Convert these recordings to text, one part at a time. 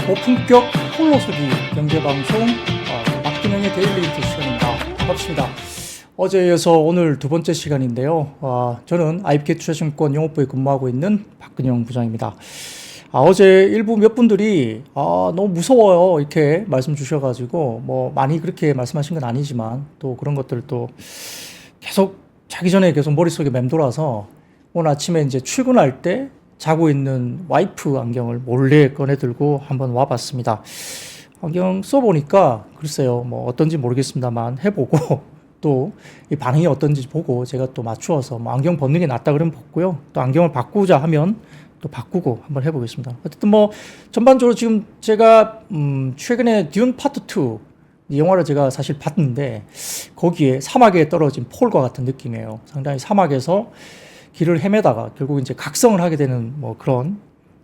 고품격 홀로서기 경제방송 박근영의 데일리 인트 시간입니다. 반갑습니다. 어제에 이어서 오늘 두 번째 시간인데요. 저는 IBK투자증권 영업부에 근무하고 있는 박근영 부장입니다. 어제 일부 몇 분들이 너무 무서워요 이렇게 말씀 주셔가지고 뭐 많이 그렇게 말씀하신 건 아니지만 또 그런 것들도 계속 자기 전에 계속 머릿속에 맴돌아서 오늘 아침에 이제 출근할 때 자고 있는 와이프 안경을 몰래 꺼내 들고 한번 와봤습니다. 안경 써보니까 글쎄요 뭐 어떤지 모르겠습니다만 해보고 또 이 반응이 어떤지 보고 제가 또 맞추어서 뭐 안경 벗는 게 낫다 그러면 벗고요. 또 안경을 바꾸자 하면 또 바꾸고 한번 해보겠습니다. 어쨌든 뭐 전반적으로 지금 제가 최근에 듄 파트 2 이 영화를 제가 사실 봤는데 거기에 사막에 떨어진 폴과 같은 느낌이에요. 상당히 사막에서 길을 헤매다가 결국 이제 각성을 하게 되는 뭐 그런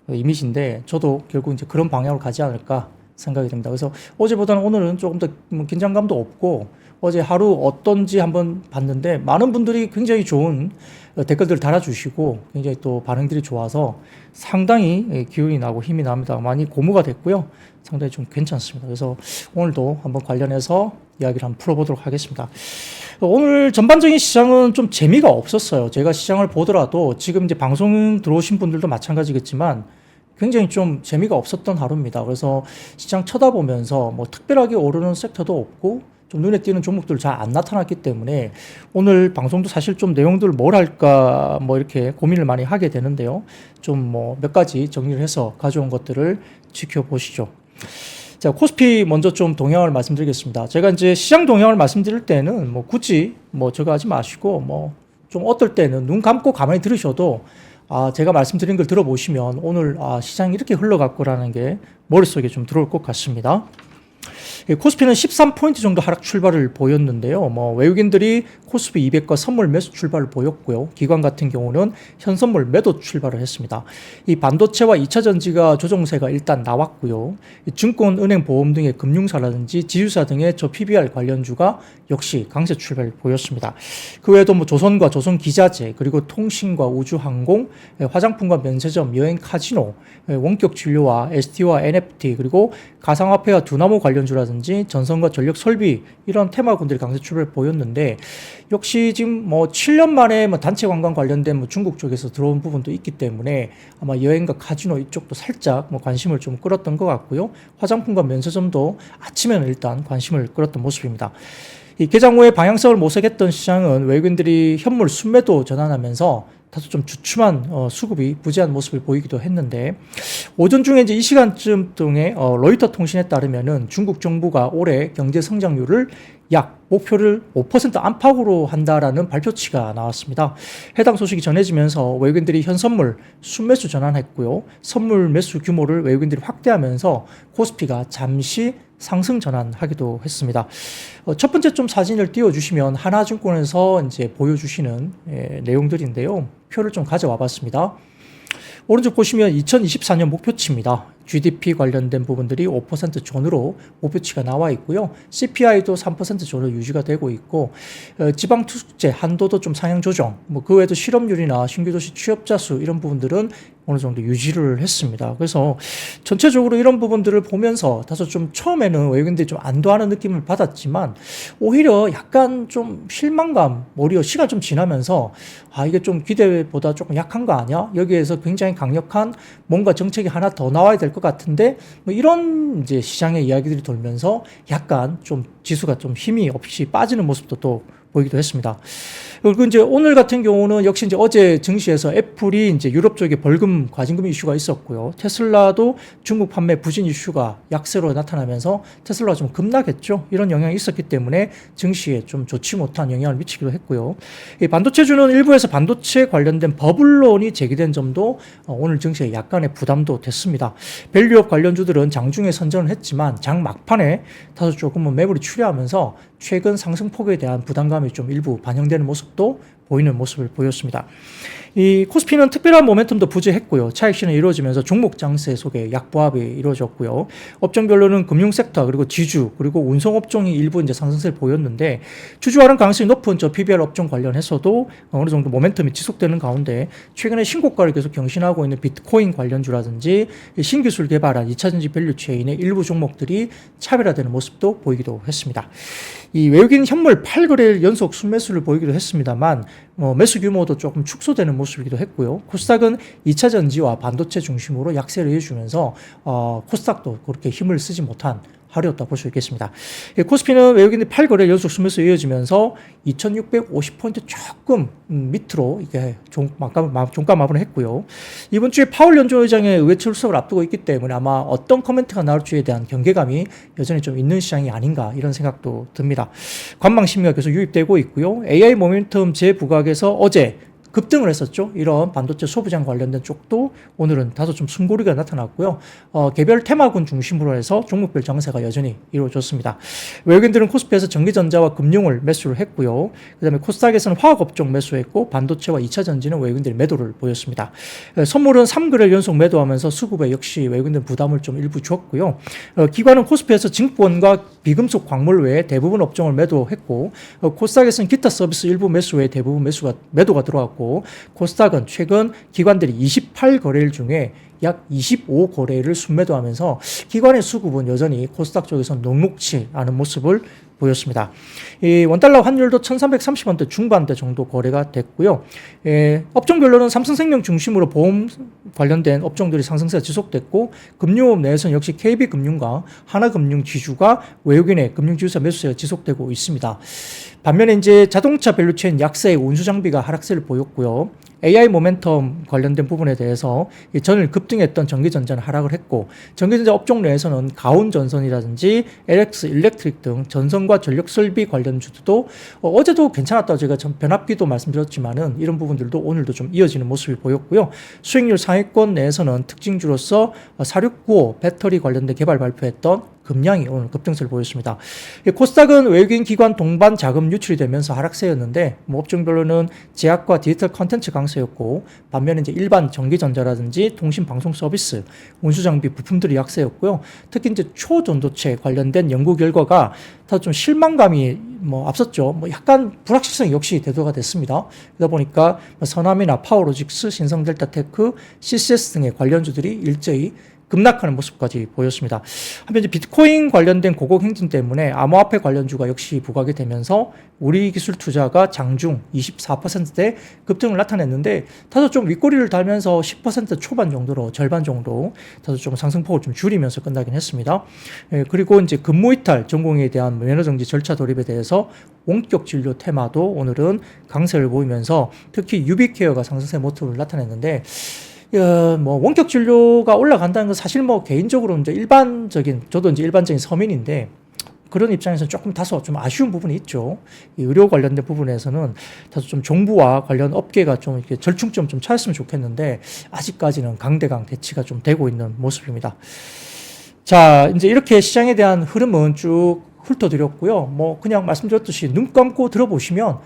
이미지인데 저도 결국 이제 그런 방향으로 가지 않을까 생각이 됩니다. 그래서 어제보다는 오늘은 조금 더 긴장감도 없고 어제 하루 어떤지 한번 봤는데 많은 분들이 굉장히 좋은 댓글들을 달아주시고 굉장히 또 반응들이 좋아서 상당히 기운이 나고 힘이 납니다. 많이 고무가 됐고요. 상당히 좀 괜찮습니다. 그래서 오늘도 한번 관련해서 이야기를 한번 풀어보도록 하겠습니다. 오늘 전반적인 시장은 좀 재미가 없었어요. 제가 시장을 보더라도 지금 이제 방송 들어오신 분들도 마찬가지겠지만 굉장히 좀 재미가 없었던 하루입니다. 그래서 시장 쳐다보면서 뭐 특별하게 오르는 섹터도 없고 좀 눈에 띄는 종목들 잘 안 나타났기 때문에 오늘 방송도 사실 좀 내용들 뭘 할까 뭐 이렇게 고민을 많이 하게 되는데요. 좀 뭐 몇 가지 정리를 해서 가져온 것들을 지켜보시죠. 자, 코스피 먼저 좀 동향을 말씀드리겠습니다. 제가 이제 시장 동향을 말씀드릴 때는 뭐 굳이 뭐 저거 하지 마시고 뭐 좀 어떨 때는 눈 감고 가만히 들으셔도 제가 말씀드린 걸 들어보시면 오늘 시장이 이렇게 흘러갔구라는 게 머릿속에 좀 들어올 것 같습니다. 코스피는 13포인트 정도 하락 출발을 보였는데요. 뭐 외국인들이 코스피 200과 선물 매수 출발을 보였고요. 기관 같은 경우는 현선물 매도 출발을 했습니다. 이 반도체와 2차 전지가 조정세가 일단 나왔고요. 증권, 은행, 보험 등의 금융사라든지 지주사 등의 저 PBR 관련주가 역시 강세 출발을 보였습니다. 그 외에도 뭐 조선과 조선기자재, 그리고 통신과 우주항공, 화장품과 면세점, 여행, 카지노, 원격 진료와 ST와 NFT, 그리고 가상화폐와 두나무 관련주라든지 전선과 전력 설비 이런 테마군들이 강세 출발을 보였는데 역시 지금 뭐 7년 만에 뭐 단체 관광 관련된 뭐 중국 쪽에서 들어온 부분도 있기 때문에 아마 여행과 카지노 이쪽도 살짝 뭐 관심을 좀 끌었던 것 같고요. 화장품과 면세점도 아침에는 일단 관심을 끌었던 모습입니다. 이 개장 후에 방향성을 모색했던 시장은 외국인들이 현물 순매도 전환하면서 다소 좀 주춤한 수급이 부재한 모습을 보이기도 했는데 오전 중에 이제 이 시간쯤 등에 로이터 통신에 따르면은 중국 정부가 올해 경제 성장률을 약 목표를 5% 안팎으로 한다라는 발표치가 나왔습니다. 해당 소식이 전해지면서 외국인들이 현선물 순매수 전환했고요. 선물 매수 규모를 외국인들이 확대하면서 코스피가 잠시 상승 전환하기도 했습니다. 첫 번째 좀 사진을 띄워주시면 하나증권에서 이제 보여주시는 내용들인데요. 표를 좀 가져와 봤습니다. 오른쪽 보시면 2024년 목표치입니다. GDP 관련된 부분들이 5% 존으로 목표치가 나와 있고요. CPI도 3% 존으로 유지가 되고 있고 지방투숙제 한도도 좀 상향 조정, 뭐 그 외에도 실업률이나 신규도시 취업자 수 이런 부분들은 어느 정도 유지를 했습니다. 그래서 전체적으로 이런 부분들을 보면서 다소 좀 처음에는 외국인들이 좀 안도하는 느낌을 받았지만 오히려 약간 좀 실망감, 오히려 시간 좀 지나면서 이게 좀 기대보다 조금 약한 거 아니야? 여기에서 굉장히 강력한 뭔가 정책이 하나 더 나와야 될 것 같은데 뭐 이런 이제 시장의 이야기들이 돌면서 약간 좀 지수가 좀 힘이 없이 빠지는 모습도 또 보이기도 했습니다. 그리고 이제 오늘 같은 경우는 역시 이제 어제 증시에서 애플이 이제 유럽 쪽에 벌금 과징금 이슈가 있었고요. 테슬라도 중국 판매 부진 이슈가 약세로 나타나면서 테슬라가 좀 급락했죠. 이런 영향이 있었기 때문에 증시에 좀 좋지 못한 영향을 미치기도 했고요. 이 반도체주는 일부에서 반도체 관련된 버블론이 제기된 점도 오늘 증시에 약간의 부담도 됐습니다. 밸류업 관련주들은 장중에 선전을 했지만 장 막판에 다소 조금은 매물이 출회하면서 최근 상승폭에 대한 부담감이 좀 일부 반영되는 모습도 보이는 모습을 보였습니다. 이 코스피는 특별한 모멘텀도 부재했고요. 차익실현이 이루어지면서 종목 장세 속에 약보합이 이루어졌고요. 업종별로는 금융 섹터 그리고 지주 그리고 운송 업종이 일부 이제 상승세를 보였는데 주주하는 가능성이 높은 저 PBR 업종 관련해서도 어느 정도 모멘텀이 지속되는 가운데 최근에 신고가를 계속 경신하고 있는 비트코인 관련주라든지 신기술 개발한 2차전지 밸류 체인의 일부 종목들이 차별화되는 모습도 보이기도 했습니다. 이 외국인 현물 8거래일 연속 순매수를 보이기도 했습니다만 매수 규모도 조금 축소되는 모습이기도 했고요. 코스닥은 2차 전지와 반도체 중심으로 약세를 해주면서 코스닥도 그렇게 힘을 쓰지 못한 하루였다 볼 수 있겠습니다. 코스피는 외국인들 8거래 연속 순매수 이어지면서 2650포인트 조금 밑으로 이게 종가 마감을 했고요. 이번 주에 파월 연준 의장의 의회 출석을 앞두고 있기 때문에 아마 어떤 코멘트가 나올지에 대한 경계감이 여전히 좀 있는 시장이 아닌가 이런 생각도 듭니다. 관망 심리가 계속 유입되고 있고요. AI 모멘텀 재부각에서 어제 급등을 했었죠. 이런 반도체 소부장 관련된 쪽도 오늘은 다소 좀 숨고리가 나타났고요. 개별 테마군 중심으로 해서 종목별 장세가 여전히 이루어졌습니다. 외국인들은 코스피에서 전기전자와 금융을 매수를 했고요. 그 다음에 코스닥에서는 화학업종 매수했고 반도체와 2차전지는 외국인들이 매도를 보였습니다. 선물은 3거래일 연속 매도하면서 수급에 역시 외국인들 부담을 좀 일부 줬고요. 기관은 코스피에서 증권과 비금속 광물 외에 대부분 업종을 매도했고 코스닥에서는 기타 서비스 일부 매수 외에 대부분 매도가 들어왔고 코스닥은 최근 기관들이 28거래일 중에 약 25거래일을 순매도하면서 기관의 수급은 여전히 코스닥 쪽에서 녹록치 않은 모습을 보였습니다. 이 원달러 환율도 1330원대 중반대 정도 거래가 됐고요. 업종별로는 삼성생명 중심으로 보험 관련된 업종들이 상승세가 지속됐고 금융업 내에서는 역시 KB금융과 하나금융 지주가 외국인의 금융지주사 매수세가 지속되고 있습니다. 반면에 이제 자동차 밸류체인 약세의 운수장비가 하락세를 보였고요. AI 모멘텀 관련된 부분에 대해서 전일 급등했던 전기전자는 하락을 했고 전기전자 업종 내에서는 가온전선이라든지 LX 일렉트릭 등 전선과 전력설비 관련주도 어제도 괜찮았다고 제가 변압기도 말씀드렸지만은 이런 부분들도 오늘도 좀 이어지는 모습이 보였고요. 수익률 상위권 내에서는 특징주로서 4695 배터리 관련된 개발 발표했던 금량이 오늘 급등세를 보였습니다. 코스닥은 외국인 기관 동반 자금 유출이 되면서 하락세였는데 업종별로는 제약과 디지털 컨텐츠 강세였고 반면에 이제 일반 전기전자라든지 통신 방송 서비스, 운수장비 부품들이 약세였고요. 특히 이제 초전도체 관련된 연구 결과가 다 좀 실망감이 앞섰죠. 약간 불확실성이 역시 대두가 됐습니다. 그러다 보니까 서남이나 파워로직스, 신성델타테크, CCS 등의 관련주들이 일제히 급락하는 모습까지 보였습니다. 한편 이제 비트코인 관련된 고국 행진 때문에 암호화폐 관련주가 역시 부각이 되면서 우리 기술 투자가 장중 24%대 급등을 나타냈는데 다소 좀 윗꼬리를 달면서 10% 초반 정도로 절반 정도 다소 좀 상승폭을 좀 줄이면서 끝나긴 했습니다. 그리고 이제 근무이탈 전공에 대한 면허정지 절차 돌입에 대해서 원격 진료 테마도 오늘은 강세를 보이면서 특히 유비케어가 상승세 모습을 나타냈는데 원격 진료가 올라간다는 건 사실 개인적으로 이제 저도 이제 일반적인 서민인데 그런 입장에서는 조금 다소 좀 아쉬운 부분이 있죠. 이 의료 관련된 부분에서는 다소 좀 정부와 관련 업계가 좀 이렇게 절충점 좀 찾았으면 좋겠는데 아직까지는 강대강 대치가 좀 되고 있는 모습입니다. 자, 이제 이렇게 시장에 대한 흐름은 쭉 훑어드렸고요. 그냥 말씀드렸듯이 눈 감고 들어보시면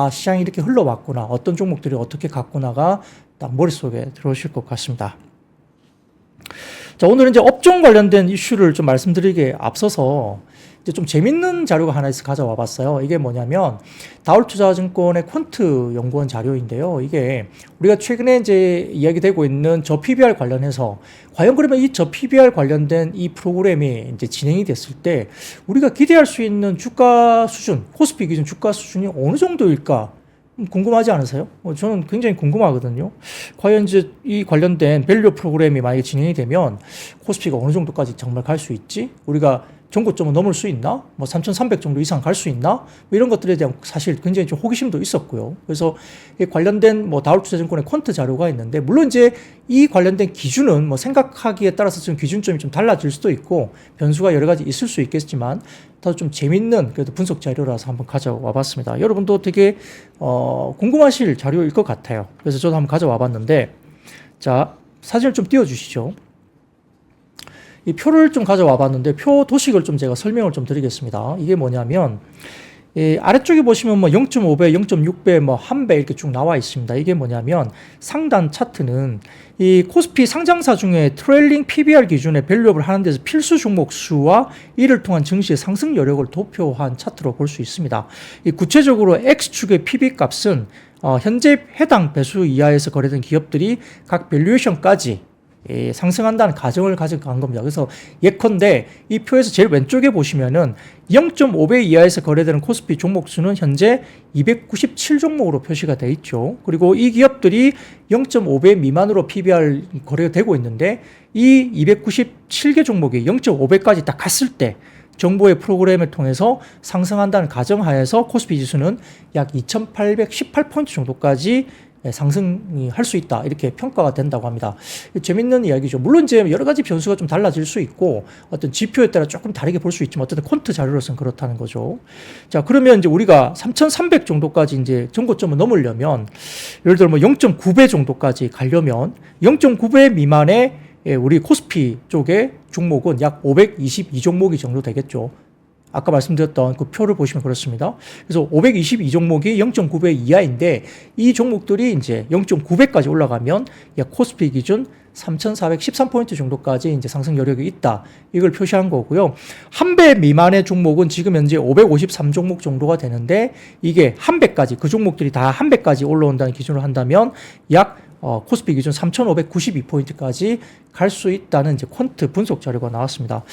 시장이 이렇게 흘러왔구나. 어떤 종목들이 어떻게 갔구나가 딱 머릿속에 들어오실 것 같습니다. 자, 오늘은 이제 업종 관련된 이슈를 좀 말씀드리기에 앞서서 이제 좀 재밌는 자료가 하나 있어 가져와 봤어요. 이게 뭐냐면 다울투자증권의 퀀트 연구원 자료인데요. 이게 우리가 최근에 이제 이야기되고 있는 저 PBR 관련해서 과연 그러면 이 저 PBR 관련된 이 프로그램이 이제 진행이 됐을 때 우리가 기대할 수 있는 주가 수준, 코스피 기준 주가 수준이 어느 정도일까? 궁금하지 않으세요? 저는 굉장히 궁금하거든요. 과연 이제 이 관련된 밸류 프로그램이 만약에 진행이 되면 코스피가 어느 정도까지 정말 갈 수 있지? 우리가 전고점을 넘을 수 있나? 3,300 정도 이상 갈 수 있나? 이런 것들에 대한 사실 굉장히 좀 호기심도 있었고요. 그래서 이 관련된 다울투자증권의 퀀트 자료가 있는데, 물론 이제 이 관련된 기준은 생각하기에 따라서 좀 기준점이 좀 달라질 수도 있고, 변수가 여러 가지 있을 수 있겠지만, 더 좀 재밌는 그래도 분석 자료라서 한번 가져와 봤습니다. 여러분도 되게, 궁금하실 자료일 것 같아요. 그래서 저도 한번 가져와 봤는데, 자, 사진을 좀 띄워주시죠. 이 표를 좀 가져와 봤는데 표 도식을 좀 제가 설명을 좀 드리겠습니다. 이게 뭐냐면 아래쪽에 보시면 뭐 0.5배, 0.6배, 뭐 1배 이렇게 쭉 나와 있습니다. 이게 뭐냐면 상단 차트는 이 코스피 상장사 중에 트레일링 PBR 기준의 밸류업을 하는 데서 필수 종목 수와 이를 통한 증시의 상승 여력을 도표한 차트로 볼 수 있습니다. 구체적으로 X축의 PB 값은 현재 해당 배수 이하에서 거래된 기업들이 각 밸류에이션까지 상승한다는 가정을 가져간 겁니다. 그래서 예컨대 이 표에서 제일 왼쪽에 보시면은 0.5배 이하에서 거래되는 코스피 종목 수는 현재 297 종목으로 표시가 되어 있죠. 그리고 이 기업들이 0.5배 미만으로 PBR 거래가 되고 있는데 이 297개 종목이 0.5배까지 딱 갔을 때 정부의 프로그램을 통해서 상승한다는 가정하에서 코스피 지수는 약 2818포인트 정도까지 상승이 할 수 있다 이렇게 평가가 된다고 합니다. 재밌는 이야기죠. 물론 이제 여러 가지 변수가 좀 달라질 수 있고 어떤 지표에 따라 조금 다르게 볼 수 있지만 어쨌든 콘트 자료로서는 그렇다는 거죠. 자, 그러면 이제 우리가 3,300 정도까지 이제 전고점을 넘으려면 예를 들어 뭐 0.9배 정도까지 가려면 0.9배 미만의 우리 코스피 쪽의 종목은 약 522종목이 정도 되겠죠. 아까 말씀드렸던 그 표를 보시면 그렇습니다. 그래서 522 종목이 0.9배 이하인데 이 종목들이 이제 0.9배까지 올라가면 약 코스피 기준 3,413포인트 정도까지 이제 상승 여력이 있다. 이걸 표시한 거고요. 한 배 미만의 종목은 지금 현재 553종목 정도가 되는데 이게 한 배까지 그 종목들이 다 한 배까지 올라온다는 기준으로 한다면 약 코스피 기준 3,592포인트까지 갈 수 있다는 이제 퀀트 분석 자료가 나왔습니다.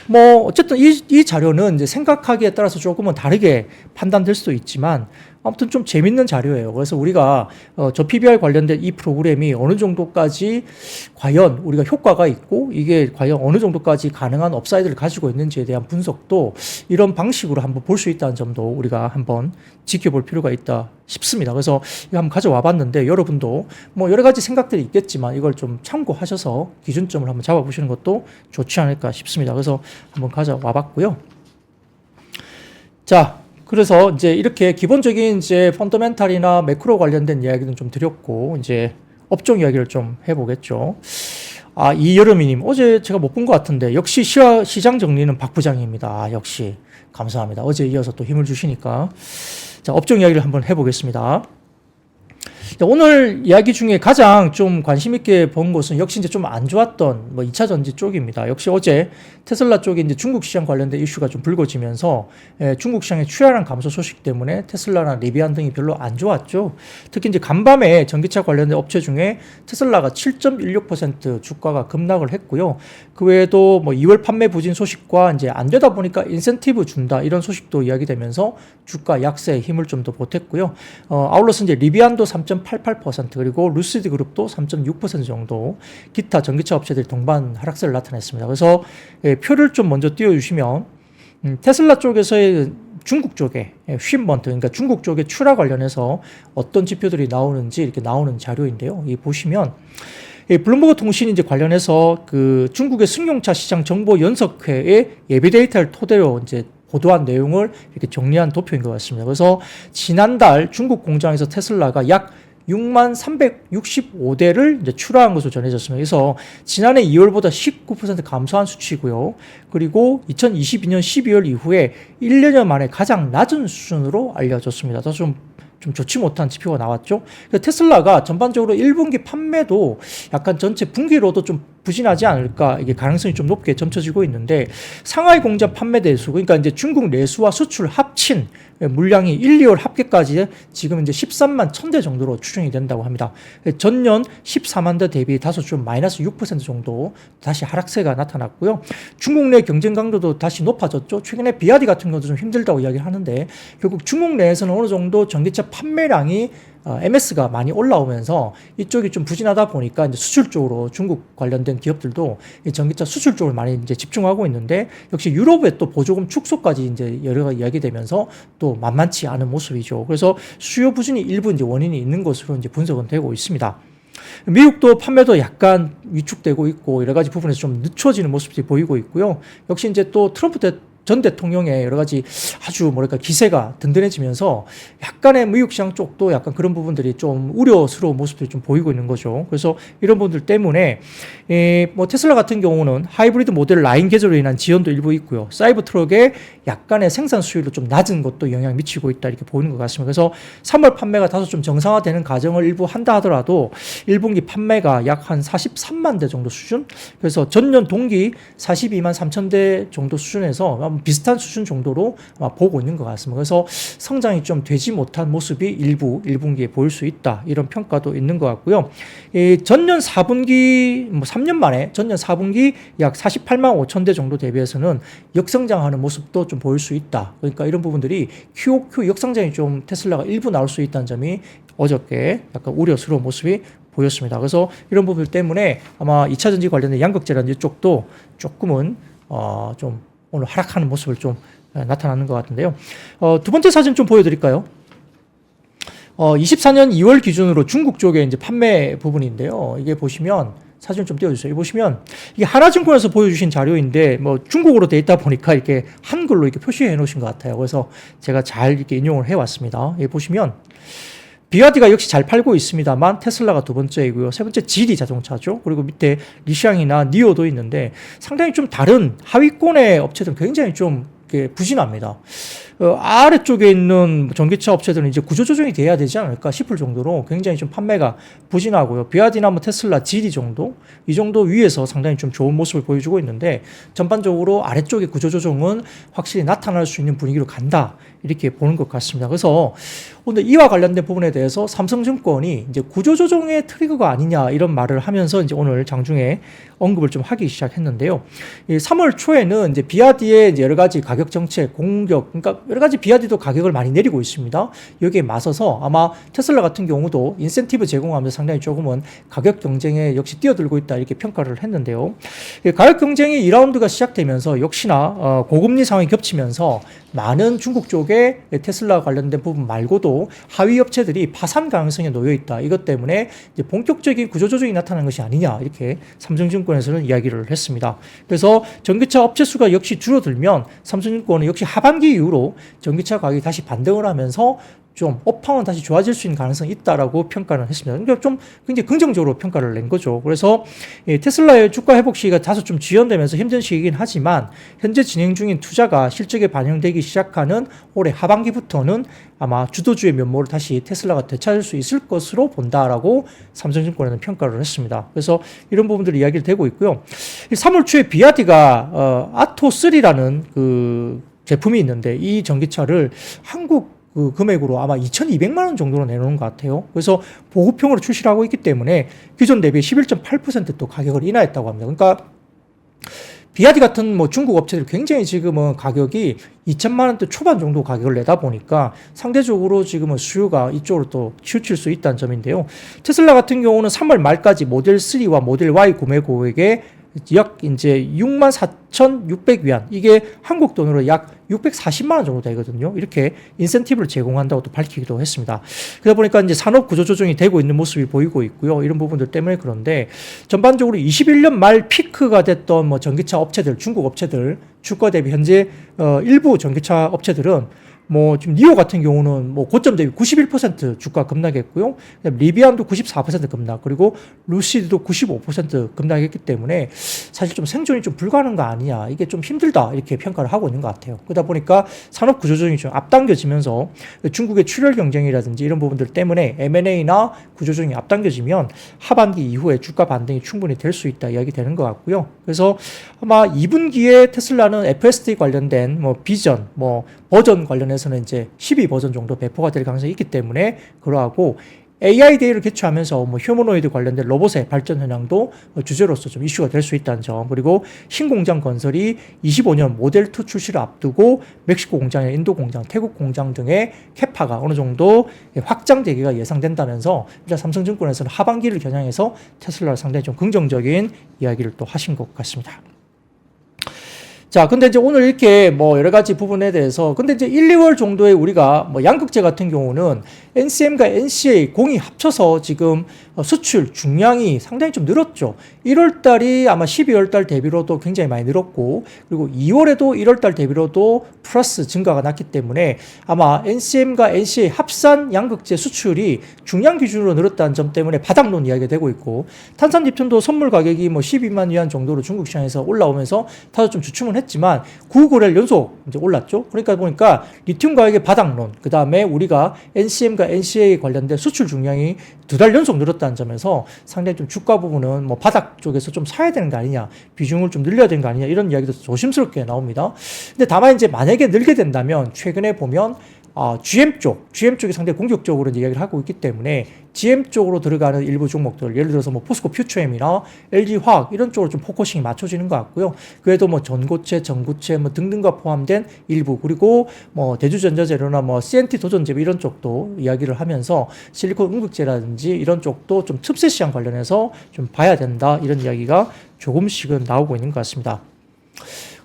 뭐, 어쨌든 이 자료는 이제 생각하기에 따라서 조금은 다르게 판단될 수도 있지만, 아무튼 좀 재밌는 자료예요. 그래서 우리가 저 PBR 관련된 이 프로그램이 어느 정도까지 과연 우리가 효과가 있고 이게 과연 어느 정도까지 가능한 업사이드를 가지고 있는지에 대한 분석도 이런 방식으로 한번 볼 수 있다는 점도 우리가 한번 지켜볼 필요가 있다 싶습니다. 그래서 이거 한번 가져와 봤는데 여러분도 뭐 여러 가지 생각들이 있겠지만 이걸 좀 참고하셔서 기준점을 한번 잡아보시는 것도 좋지 않을까 싶습니다. 그래서 한번 가져와 봤고요. 자, 그래서 이제 이렇게 기본적인 이제 펀더멘탈이나 매크로 관련된 이야기는 좀 드렸고 이제 업종 이야기를 좀 해보겠죠. 아, 이여름이님 어제 제가 못 본 것 같은데 역시 시장 정리는 박 부장입니다. 역시 감사합니다. 어제 이어서 또 힘을 주시니까. 자, 업종 이야기를 한번 해보겠습니다. 오늘 이야기 중에 가장 좀 관심 있게 본 것은 역시 이제 좀 안 좋았던 뭐 2차 전지 쪽입니다. 역시 어제 테슬라 쪽에 이제 중국 시장 관련된 이슈가 좀 불거지면서 중국 시장의 추월한 감소 소식 때문에 테슬라나 리비안 등이 별로 안 좋았죠. 특히 이제 간밤에 전기차 관련된 업체 중에 테슬라가 7.16% 주가가 급락을 했고요. 그 외에도 뭐 2월 판매 부진 소식과 이제 안 되다 보니까 인센티브 준다 이런 소식도 이야기되면서 주가 약세에 힘을 좀 더 보탰고요. 아울러서 이제 리비안도 3.88% 그리고 루시드 그룹도 3.6% 정도 기타 전기차 업체들이 동반 하락세를 나타냈습니다. 그래서 표를 좀 먼저 띄워주시면 테슬라 쪽에서의 중국 쪽에 쉰먼트 그러니까 중국 쪽의 출하 관련해서 어떤 지표들이 나오는지 이렇게 나오는 자료인데요. 이 보시면 블룸버그 통신이 이제 관련해서 그 중국의 승용차 시장 정보 연석회의 예비 데이터를 토대로 이제 보도한 내용을 이렇게 정리한 도표인 것 같습니다. 그래서 지난달 중국 공장에서 테슬라가 약 6365대를 이제 출하한 것으로 전해졌습니다. 그래서 지난해 2월보다 19% 감소한 수치고요. 그리고 2022년 12월 이후에 1년여 만에 가장 낮은 수준으로 알려졌습니다. 좀 좋지 못한 지표가 나왔죠. 테슬라가 전반적으로 1분기 판매도 약간 전체 분기로도 좀 부진하지 않을까 이게 가능성이 좀 높게 점쳐지고 있는데 상하이 공장 판매 대수 그러니까 이제 중국 내수와 수출 합친 물량이 1, 2월 합계까지 지금 이제 13만 1000대 정도로 추정이 된다고 합니다. 전년 14만 대 대비 다소 좀 마이너스 6% 정도 다시 하락세가 나타났고요. 중국 내 경쟁 강도도 다시 높아졌죠. 최근에 비아디 같은 것도 좀 힘들다고 이야기를 하는데 결국 중국 내에서는 어느 정도 전기차 판매량이 MS가 많이 올라오면서 이쪽이 좀 부진하다 보니까 이제 수출 쪽으로 중국 관련된 기업들도 이 전기차 수출 쪽을 많이 이제 집중하고 있는데 역시 유럽의 또 보조금 축소까지 이제 여러 가지 이야기되면서 또 만만치 않은 모습이죠. 그래서 수요 부진이 일부 이제 원인이 있는 것으로 이제 분석은 되고 있습니다. 미국도 판매도 약간 위축되고 있고 여러 가지 부분에서 좀 늦춰지는 모습이 보이고 있고요. 역시 이제 또 트럼프 전 대통령의 여러 가지 아주 뭐랄까 기세가 든든해지면서 약간의 무역시장 쪽도 약간 그런 부분들이 좀 우려스러운 모습들이 좀 보이고 있는 거죠. 그래서 이런 분들 때문에 뭐 테슬라 같은 경우는 하이브리드 모델 라인 개조로 인한 지연도 일부 있고요. 사이버 트럭의 약간의 생산 수율도 좀 낮은 것도 영향을 미치고 있다 이렇게 보이는 것 같습니다. 그래서 3월 판매가 다소 좀 정상화되는 과정을 일부 한다 하더라도 1분기 판매가 약 한 43만 대 정도 수준. 그래서 전년 동기 42만 3천 대 정도 수준에서 비슷한 수준 정도로 보고 있는 것 같습니다. 그래서 성장이 좀 되지 못한 모습이 일부 1분기에 보일 수 있다. 이런 평가도 있는 것 같고요. 전년 4분기, 3년 만에 전년 4분기 약 48만 5천 대 정도 대비해서는 역성장하는 모습도 좀 보일 수 있다. 그러니까 이런 부분들이 QOQ 역성장이 좀 테슬라가 일부 나올 수 있다는 점이 어저께 약간 우려스러운 모습이 보였습니다. 그래서 이런 부분 때문에 아마 2차 전지 관련된 양극재라든지 쪽도 조금은 좀 오늘 하락하는 모습을 좀 나타나는 것 같은데요. 두 번째 사진 좀 보여드릴까요? 24년 2월 기준으로 중국 쪽에 이제 판매 부분인데요. 이게 보시면 사진 좀 띄워주세요. 여기 보시면 이게 하나증권에서 보여주신 자료인데 뭐 중국어로 돼 있다 보니까 이렇게 한글로 이렇게 표시해 놓으신 것 같아요. 그래서 제가 잘 이렇게 인용을 해왔습니다. 여기 보시면 비와디가 역시 잘 팔고 있습니다만 테슬라가 두 번째이고요. 세 번째 지리 자동차죠. 그리고 밑에 리샹이나 니오도 있는데 상당히 좀 다른 하위권의 업체들은 굉장히 좀 부진합니다. 아래쪽에 있는 전기차 업체들은 이제 구조조정이 돼야 되지 않을까 싶을 정도로 굉장히 좀 판매가 부진하고요. 비와디나 뭐 테슬라, 지리 정도? 이 정도 위에서 상당히 좀 좋은 모습을 보여주고 있는데 전반적으로 아래쪽의 구조조정은 확실히 나타날 수 있는 분위기로 간다. 이렇게 보는 것 같습니다. 그래서 오늘 이와 관련된 부분에 대해서 삼성증권이 이제 구조조정의 트리거가 아니냐 이런 말을 하면서 이제 오늘 장중에 언급을 좀 하기 시작했는데요. 3월 초에는 이제 비와디의 이제 여러 가지 가격 정책, 공격, 그러니까 여러 가지 비와디도 가격을 많이 내리고 있습니다. 여기에 맞서서 아마 테슬라 같은 경우도 인센티브 제공하면서 상당히 조금은 가격 경쟁에 역시 뛰어들고 있다 이렇게 평가를 했는데요. 가격 경쟁이 2라운드가 시작되면서 역시나 고금리 상황이 겹치면서 많은 중국 쪽에 테슬라 관련된 부분 말고도 하위 업체들이 파산 가능성에 놓여 있다. 이것 때문에 이제 본격적인 구조조정이 나타난 것이 아니냐 이렇게 삼성증권에서는 이야기를 했습니다. 그래서 전기차 업체 수가 역시 줄어들면 삼성증권은 역시 하반기 이후로 전기차 가격이 다시 반등을 하면서 좀 업황은 다시 좋아질 수 있는 가능성이 있다라고 평가를 했습니다. 그러니까 좀 굉장히 긍정적으로 평가를 낸 거죠. 그래서 테슬라의 주가 회복 시기가 다소 좀 지연되면서 힘든 시기이긴 하지만 현재 진행 중인 투자가 실적에 반영되기 시작하는 올해 하반기부터는 아마 주도주의 면모를 다시 테슬라가 되찾을 수 있을 것으로 본다라고 삼성증권에는 평가를 했습니다. 그래서 이런 부분들이 이야기를 되고 있고요. 3월 초에 비와디가 아토3라는 그 제품이 있는데 이 전기차를 한국 그 금액으로 아마 2,200만 원 정도로 내놓은 것 같아요. 그래서 보급형으로 출시를 하고 있기 때문에 기존 대비 11.8% 또 가격을 인하했다고 합니다. 그러니까 비와디 같은 뭐 중국 업체들 굉장히 지금은 가격이 2천만 원대 초반 정도 가격을 내다 보니까 상대적으로 지금은 수요가 이쪽으로 또 치우칠 수 있다는 점인데요. 테슬라 같은 경우는 3월 말까지 모델 3와 모델 Y 구매 고객에 약 이제 64,600위안 이게 한국 돈으로 약 640만 원 정도 되거든요. 이렇게 인센티브를 제공한다고 또 밝히기도 했습니다. 그러다 보니까 이제 산업 구조 조정이 되고 있는 모습이 보이고 있고요. 이런 부분들 때문에 그런데 전반적으로 21년 말 피크가 됐던 뭐 전기차 업체들, 중국 업체들 주가 대비 현재 일부 전기차 업체들은 뭐 지금 니오 같은 경우는 뭐 고점 대비 91% 주가 급락했고요. 리비안도 94% 급락, 그리고 루시드도 95% 급락했기 때문에 사실 좀 생존이 좀 불가능한 거 아니냐, 이게 좀 힘들다 이렇게 평가를 하고 있는 것 같아요. 그러다 보니까 산업 구조조정이 좀 앞당겨지면서 중국의 출혈 경쟁이라든지 이런 부분들 때문에 M&A나 구조조정이 앞당겨지면 하반기 이후에 주가 반등이 충분히 될 수 있다 이야기 되는 것 같고요. 그래서 아마 2분기에 테슬라는 FSD 관련된 뭐 비전, 뭐 버전 관련해서는 이제 12버전 정도 배포가 될 가능성이 있기 때문에 그러하고 AI 데이를 개최하면서 뭐 휴머노이드 관련된 로봇의 발전 현황도 주제로서 좀 이슈가 될 수 있다는 점, 그리고 신공장 건설이 25년 모델 2 출시를 앞두고 멕시코 공장이나 인도 공장, 태국 공장 등의 캐파가 어느 정도 확장되기가 예상된다면서 일단 삼성증권에서는 하반기를 겨냥해서 테슬라를 상당히 좀 긍정적인 이야기를 또 하신 것 같습니다. 자, 근데 이제 오늘 이렇게 뭐 여러 가지 부분에 대해서, 근데 이제 1, 2월 정도에 우리가 뭐 양극재 같은 경우는 NCM과 NCA 공이 합쳐서 지금 수출 중량이 상당히 좀 늘었죠. 1월 달이 아마 12월 달 대비로도 굉장히 많이 늘었고, 그리고 2월에도 1월 달 대비로도 플러스 증가가 났기 때문에 아마 NCM과 NCA 합산 양극재 수출이 중량 기준으로 늘었다는 점 때문에 바닥론 이야기가 되고 있고, 탄산 리튬도 선물 가격이 뭐 12만 위안 정도로 중국 시장에서 올라오면서 다소 좀 주춤은 했지만 9거래일 연속 이제 올랐죠. 그러니까 보니까 리튬 가격의 바닥론, 그 다음에 우리가 NCM과 NCA 관련된 수출 중량이 2달 연속 늘었다는 점에서 상당히 좀 주가 부분은 뭐 바닥 쪽에서 좀 사야 되는 거 아니냐, 비중을 좀 늘려야 되는 거 아니냐, 이런 이야기도 조심스럽게 나옵니다. 근데 다만 이제 만약에 늘게 된다면 최근에 보면 GM 쪽이 상당히 공격적으로 이야기를 하고 있기 때문에 GM 쪽으로 들어가는 일부 종목들, 예를 들어서 뭐 포스코 퓨처엠이나 LG화학 이런 쪽으로 좀 포커싱이 맞춰지는 것 같고요. 그래도 뭐 전고체, 전구체 뭐 등등과 포함된 일부, 그리고 뭐 대주전자재료나 뭐 CNT 도전재료 이런 쪽도 이야기를 하면서 실리콘 응급제라든지 이런 쪽도 좀 틈새 시장 관련해서 좀 봐야 된다, 이런 이야기가 조금씩은 나오고 있는 것 같습니다.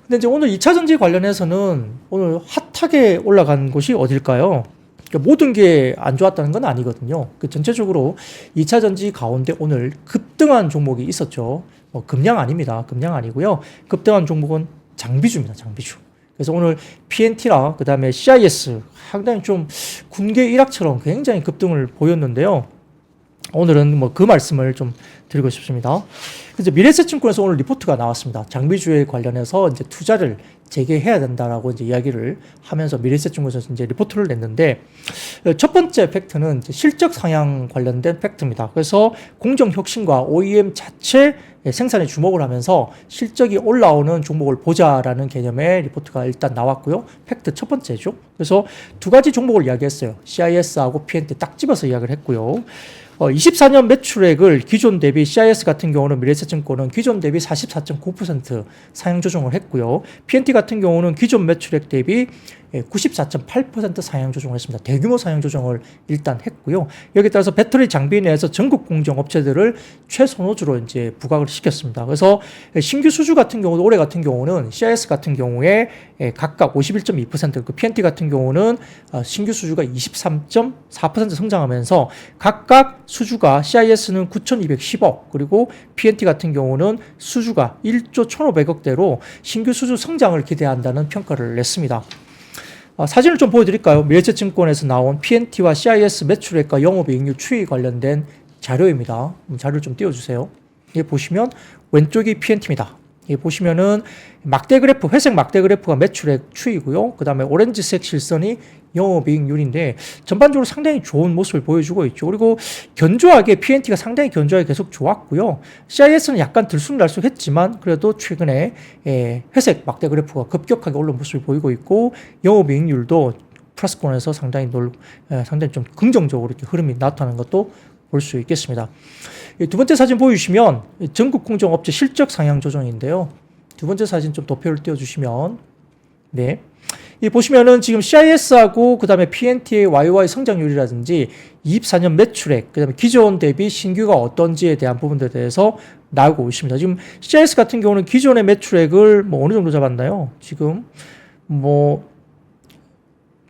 근데 이제 오늘 2차 전지 관련해서는 오늘 핫하게 올라간 곳이 어딜까요? 그러니까 모든 게 안 좋았다는 건 아니거든요. 전체적으로 2차 전지 가운데 오늘 급등한 종목이 있었죠. 금량 아닙니다. 금량 아니고요. 급등한 종목은 장비주입니다. 장비주. 그래서 오늘 PNT랑 그 다음에 CIS 상당히 좀 군계 일학처럼 굉장히 급등을 보였는데요. 오늘은 뭐 그 말씀을 좀 드리고 싶습니다. 그래서 미래에셋증권에서 오늘 리포트가 나왔습니다. 장비주에 관련해서 이제 투자를 재개해야 된다라고 이제 이야기를 하면서 미래에셋증권에서 이제 리포트를 냈는데, 첫 번째 팩트는 이제 실적 상향 관련된 팩트입니다. 그래서 공정 혁신과 OEM 자체 생산에 주목을 하면서 실적이 올라오는 종목을 보자라는 개념의 리포트가 일단 나왔고요. 팩트 첫 번째죠. 그래서 두 가지 종목을 이야기했어요. CIS하고 PNT 딱 집어서 이야기를 했고요. 24년 매출액을 기존 대비 CIS 같은 경우는 미래에셋증권은 기존 대비 44.9% 상향 조정을 했고요. PNT 같은 경우는 기존 매출액 대비 94.8% 상향 조정을 했습니다. 대규모 상향 조정을 일단 했고요. 여기에 따라서 배터리 장비 내에서 전국 공정 업체들을 최선호주로 이제 부각을 시켰습니다. 그래서 신규 수주 같은 경우도 올해 같은 경우는 CIS 같은 경우에 각각 51.2%, 그 PNT 같은 경우는 신규 수주가 23.4% 성장하면서 각각 수주가 CIS는 9,210억, 그리고 PNT 같은 경우는 수주가 1조 1,500억대로 신규 수주 성장을 기대한다는 평가를 냈습니다. 사진을 좀 보여드릴까요? 미래에셋증권에서 나온 PNT와 CIS 매출액과 영업이익률 추이 관련된 자료입니다. 자료를 좀 띄워주세요. 여기 보시면 왼쪽이 PNT입니다. 여기 보시면은 막대 그래프, 회색 막대 그래프가 매출액 추이고요. 그 다음에 오렌지색 실선이 영업이익률인데 전반적으로 상당히 좋은 모습을 보여주고 있죠. 그리고 견조하게 PNT가 상당히 견조하게 계속 좋았고요. CIS는 약간 들쑥날쑥했지만 그래도 최근에 회색 막대 그래프가 급격하게 올라온 모습을 보이고 있고, 영업이익률도 플러스권에서 상당히 좀 긍정적으로 이렇게 흐름이 나타나는 것도 볼 수 있겠습니다. 두 번째 사진 보여주시면 전국 공정업체 실적 상향 조정인데요. 두 번째 사진 좀 도표를 띄워주시면, 네. 이 보시면은 지금 CIS하고 그 다음에 PNT의 YY 성장률이라든지 24년 매출액, 그 다음에 기존 대비 신규가 어떤지에 대한 부분들에 대해서 나오고 있습니다. 지금 CIS 같은 경우는 기존의 매출액을 뭐 어느 정도 잡았나요? 지금 뭐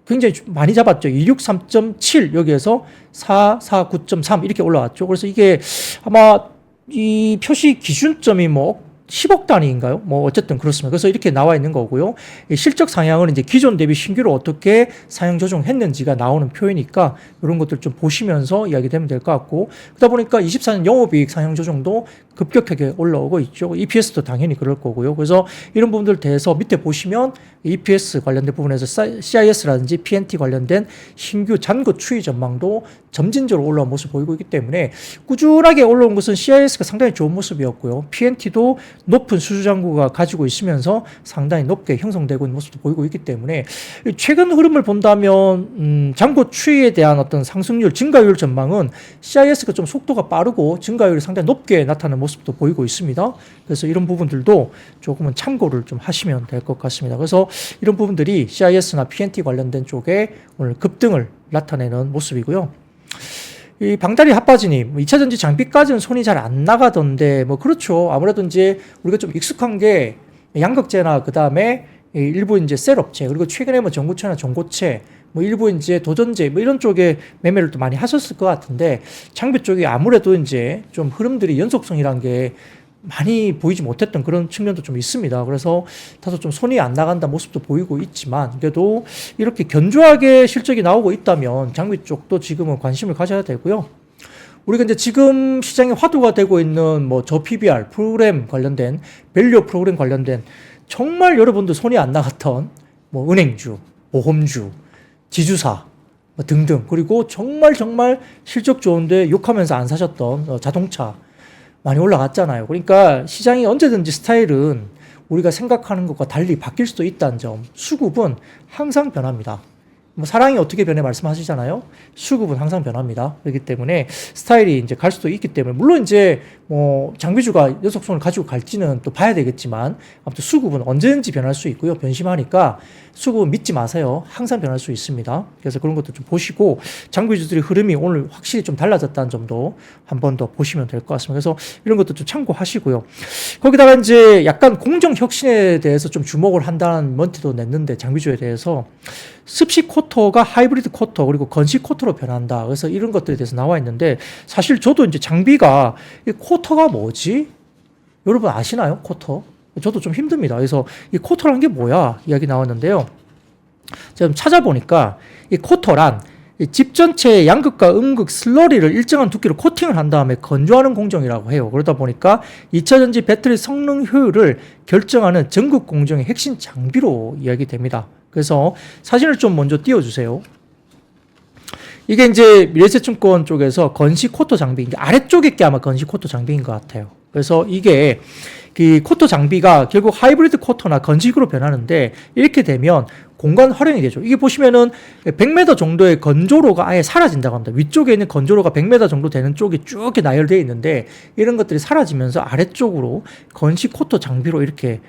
굉장히 많이 잡았죠. 263.7 여기에서 449.3 이렇게 올라왔죠. 그래서 이게 아마 이 표시 기준점이 뭐 10억 단위인가요? 뭐 어쨌든 그렇습니다. 그래서 이렇게 나와 있는 거고요. 실적 상향은 이제 기존 대비 신규로 어떻게 상향 조정했는지가 나오는 표이니까 이런 것들 좀 보시면서 이야기되면 될 것 같고, 그러다 보니까 24년 영업이익 상향 조정도 급격하게 올라오고 있죠. EPS도 당연히 그럴 거고요. 그래서 이런 부분들 대해서 밑에 보시면 EPS 관련된 부분에서 CIS라든지 PNT 관련된 신규 잔고 추이 전망도 점진적으로 올라온 모습을 보이고 있기 때문에 꾸준하게 올라온 것은 CIS가 상당히 좋은 모습이었고요. PNT도 높은 수주 잔고가 가지고 있으면서 상당히 높게 형성되고 있는 모습도 보이고 있기 때문에 최근 흐름을 본다면 잔고 추이에 대한 어떤 상승률, 증가율 전망은 CIS가 좀 속도가 빠르고 증가율이 상당히 높게 나타나는 모습도 보이고 있습니다. 그래서 이런 부분들도 조금은 참고를 좀 하시면 될 것 같습니다. 그래서 이런 부분들이 CIS나 PNT 관련된 쪽에 오늘 급등을 나타내는 모습이고요. 이 방다리 핫바지님, 2차전지 장비까지는 손이 잘 안 나가던데, 뭐, 그렇죠. 아무래도 이제 우리가 좀 익숙한 게 양극재나 그 다음에 일부 이제 셀업체, 그리고 최근에 뭐 전구체나 전고체, 뭐 일부 이제 도전제 뭐 이런 쪽에 매매를 또 많이 하셨을 것 같은데, 장비 쪽이 아무래도 이제 좀 흐름들이 연속성이란 게 많이 보이지 못했던 그런 측면도 좀 있습니다. 그래서 다소 좀 손이 안 나간다 모습도 보이고 있지만, 그래도 이렇게 견조하게 실적이 나오고 있다면 장비 쪽도 지금은 관심을 가져야 되고요. 우리가 이제 지금 시장에 화두가 되고 있는 뭐 저 PBR 프로그램 관련된, 밸류 프로그램 관련된 정말 여러분들 손이 안 나갔던 뭐 은행주, 보험주, 지주사 뭐 등등, 그리고 정말 실적 좋은데 욕하면서 안 사셨던 자동차 많이 올라갔잖아요. 그러니까 시장이 언제든지 스타일은 우리가 생각하는 것과 달리 바뀔 수도 있다는 점, 수급은 항상 변합니다. 뭐 사랑이 어떻게 변해 말씀하시잖아요. 수급은 항상 변합니다. 그렇기 때문에 스타일이 이제 갈 수도 있기 때문에, 물론 이제 뭐 장비주가 연속성을 가지고 갈지는 또 봐야 되겠지만, 아무튼 수급은 언제든지 변할 수 있고요. 변심하니까 수급은 믿지 마세요. 항상 변할 수 있습니다. 그래서 그런 것도 좀 보시고, 장비주들의 흐름이 오늘 확실히 좀 달라졌다는 점도 한 번 더 보시면 될 것 같습니다. 그래서 이런 것도 좀 참고하시고요. 거기다가 이제 약간 공정 혁신에 대해서 좀 주목을 한다는 멘트도 냈는데, 장비주에 대해서 습식 쿼터가 하이브리드 쿼터, 그리고 건식 쿼터로 변한다. 그래서 이런 것들에 대해서 나와 있는데, 사실 저도 이제 장비가 이 쿼터가 뭐지? 여러분 아시나요? 쿼터? 저도 좀 힘듭니다. 그래서 이 쿼터란 게 뭐야? 이야기 나왔는데요. 제가 좀 찾아보니까 이 쿼터란 이 집 전체의 양극과 음극 슬러리를 일정한 두께로 코팅을 한 다음에 건조하는 공정이라고 해요. 그러다 보니까 2차 전지 배터리 성능 효율을 결정하는 전극 공정의 핵심 장비로 이야기됩니다. 그래서 사진을 좀 먼저 띄워주세요. 이게 이제 미래에셋증권 쪽에서 건식 쿼터 장비, 아래쪽에 게 아마 건식 쿼터 장비인 것 같아요. 그래서 이게 그 쿼터 장비가 결국 하이브리드 쿼터나 건식으로 변하는데, 이렇게 되면 공간 활용이 되죠. 이게 보시면은 100m 정도의 건조로가 아예 사라진다고 합니다. 위쪽에 있는 건조로가 100m 정도 되는 쪽이 쭉 이렇게 나열되어 있는데, 이런 것들이 사라지면서 아래쪽으로 건식 쿼터 장비로 이렇게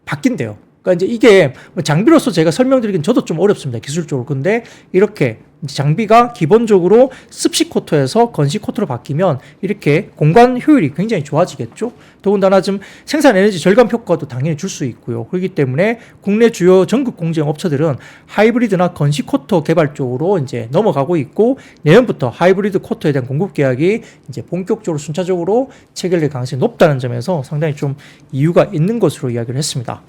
바뀐대요. 그러니까 이제 이게 장비로서 제가 설명드리긴 저도 좀 어렵습니다. 기술적으로. 근데 이렇게 장비가 기본적으로 습식 쿼터에서 건식 쿼터로 바뀌면 이렇게 공간 효율이 굉장히 좋아지겠죠. 더군다나 좀 생산 에너지 절감 효과도 당연히 줄 수 있고요. 그렇기 때문에 국내 주요 전극 공정 업체들은 하이브리드나 건식 쿼터 개발 쪽으로 이제 넘어가고 있고, 내년부터 하이브리드 쿼터에 대한 공급 계약이 이제 본격적으로 순차적으로 체결될 가능성이 높다는 점에서 상당히 좀 이유가 있는 것으로 이야기를 했습니다.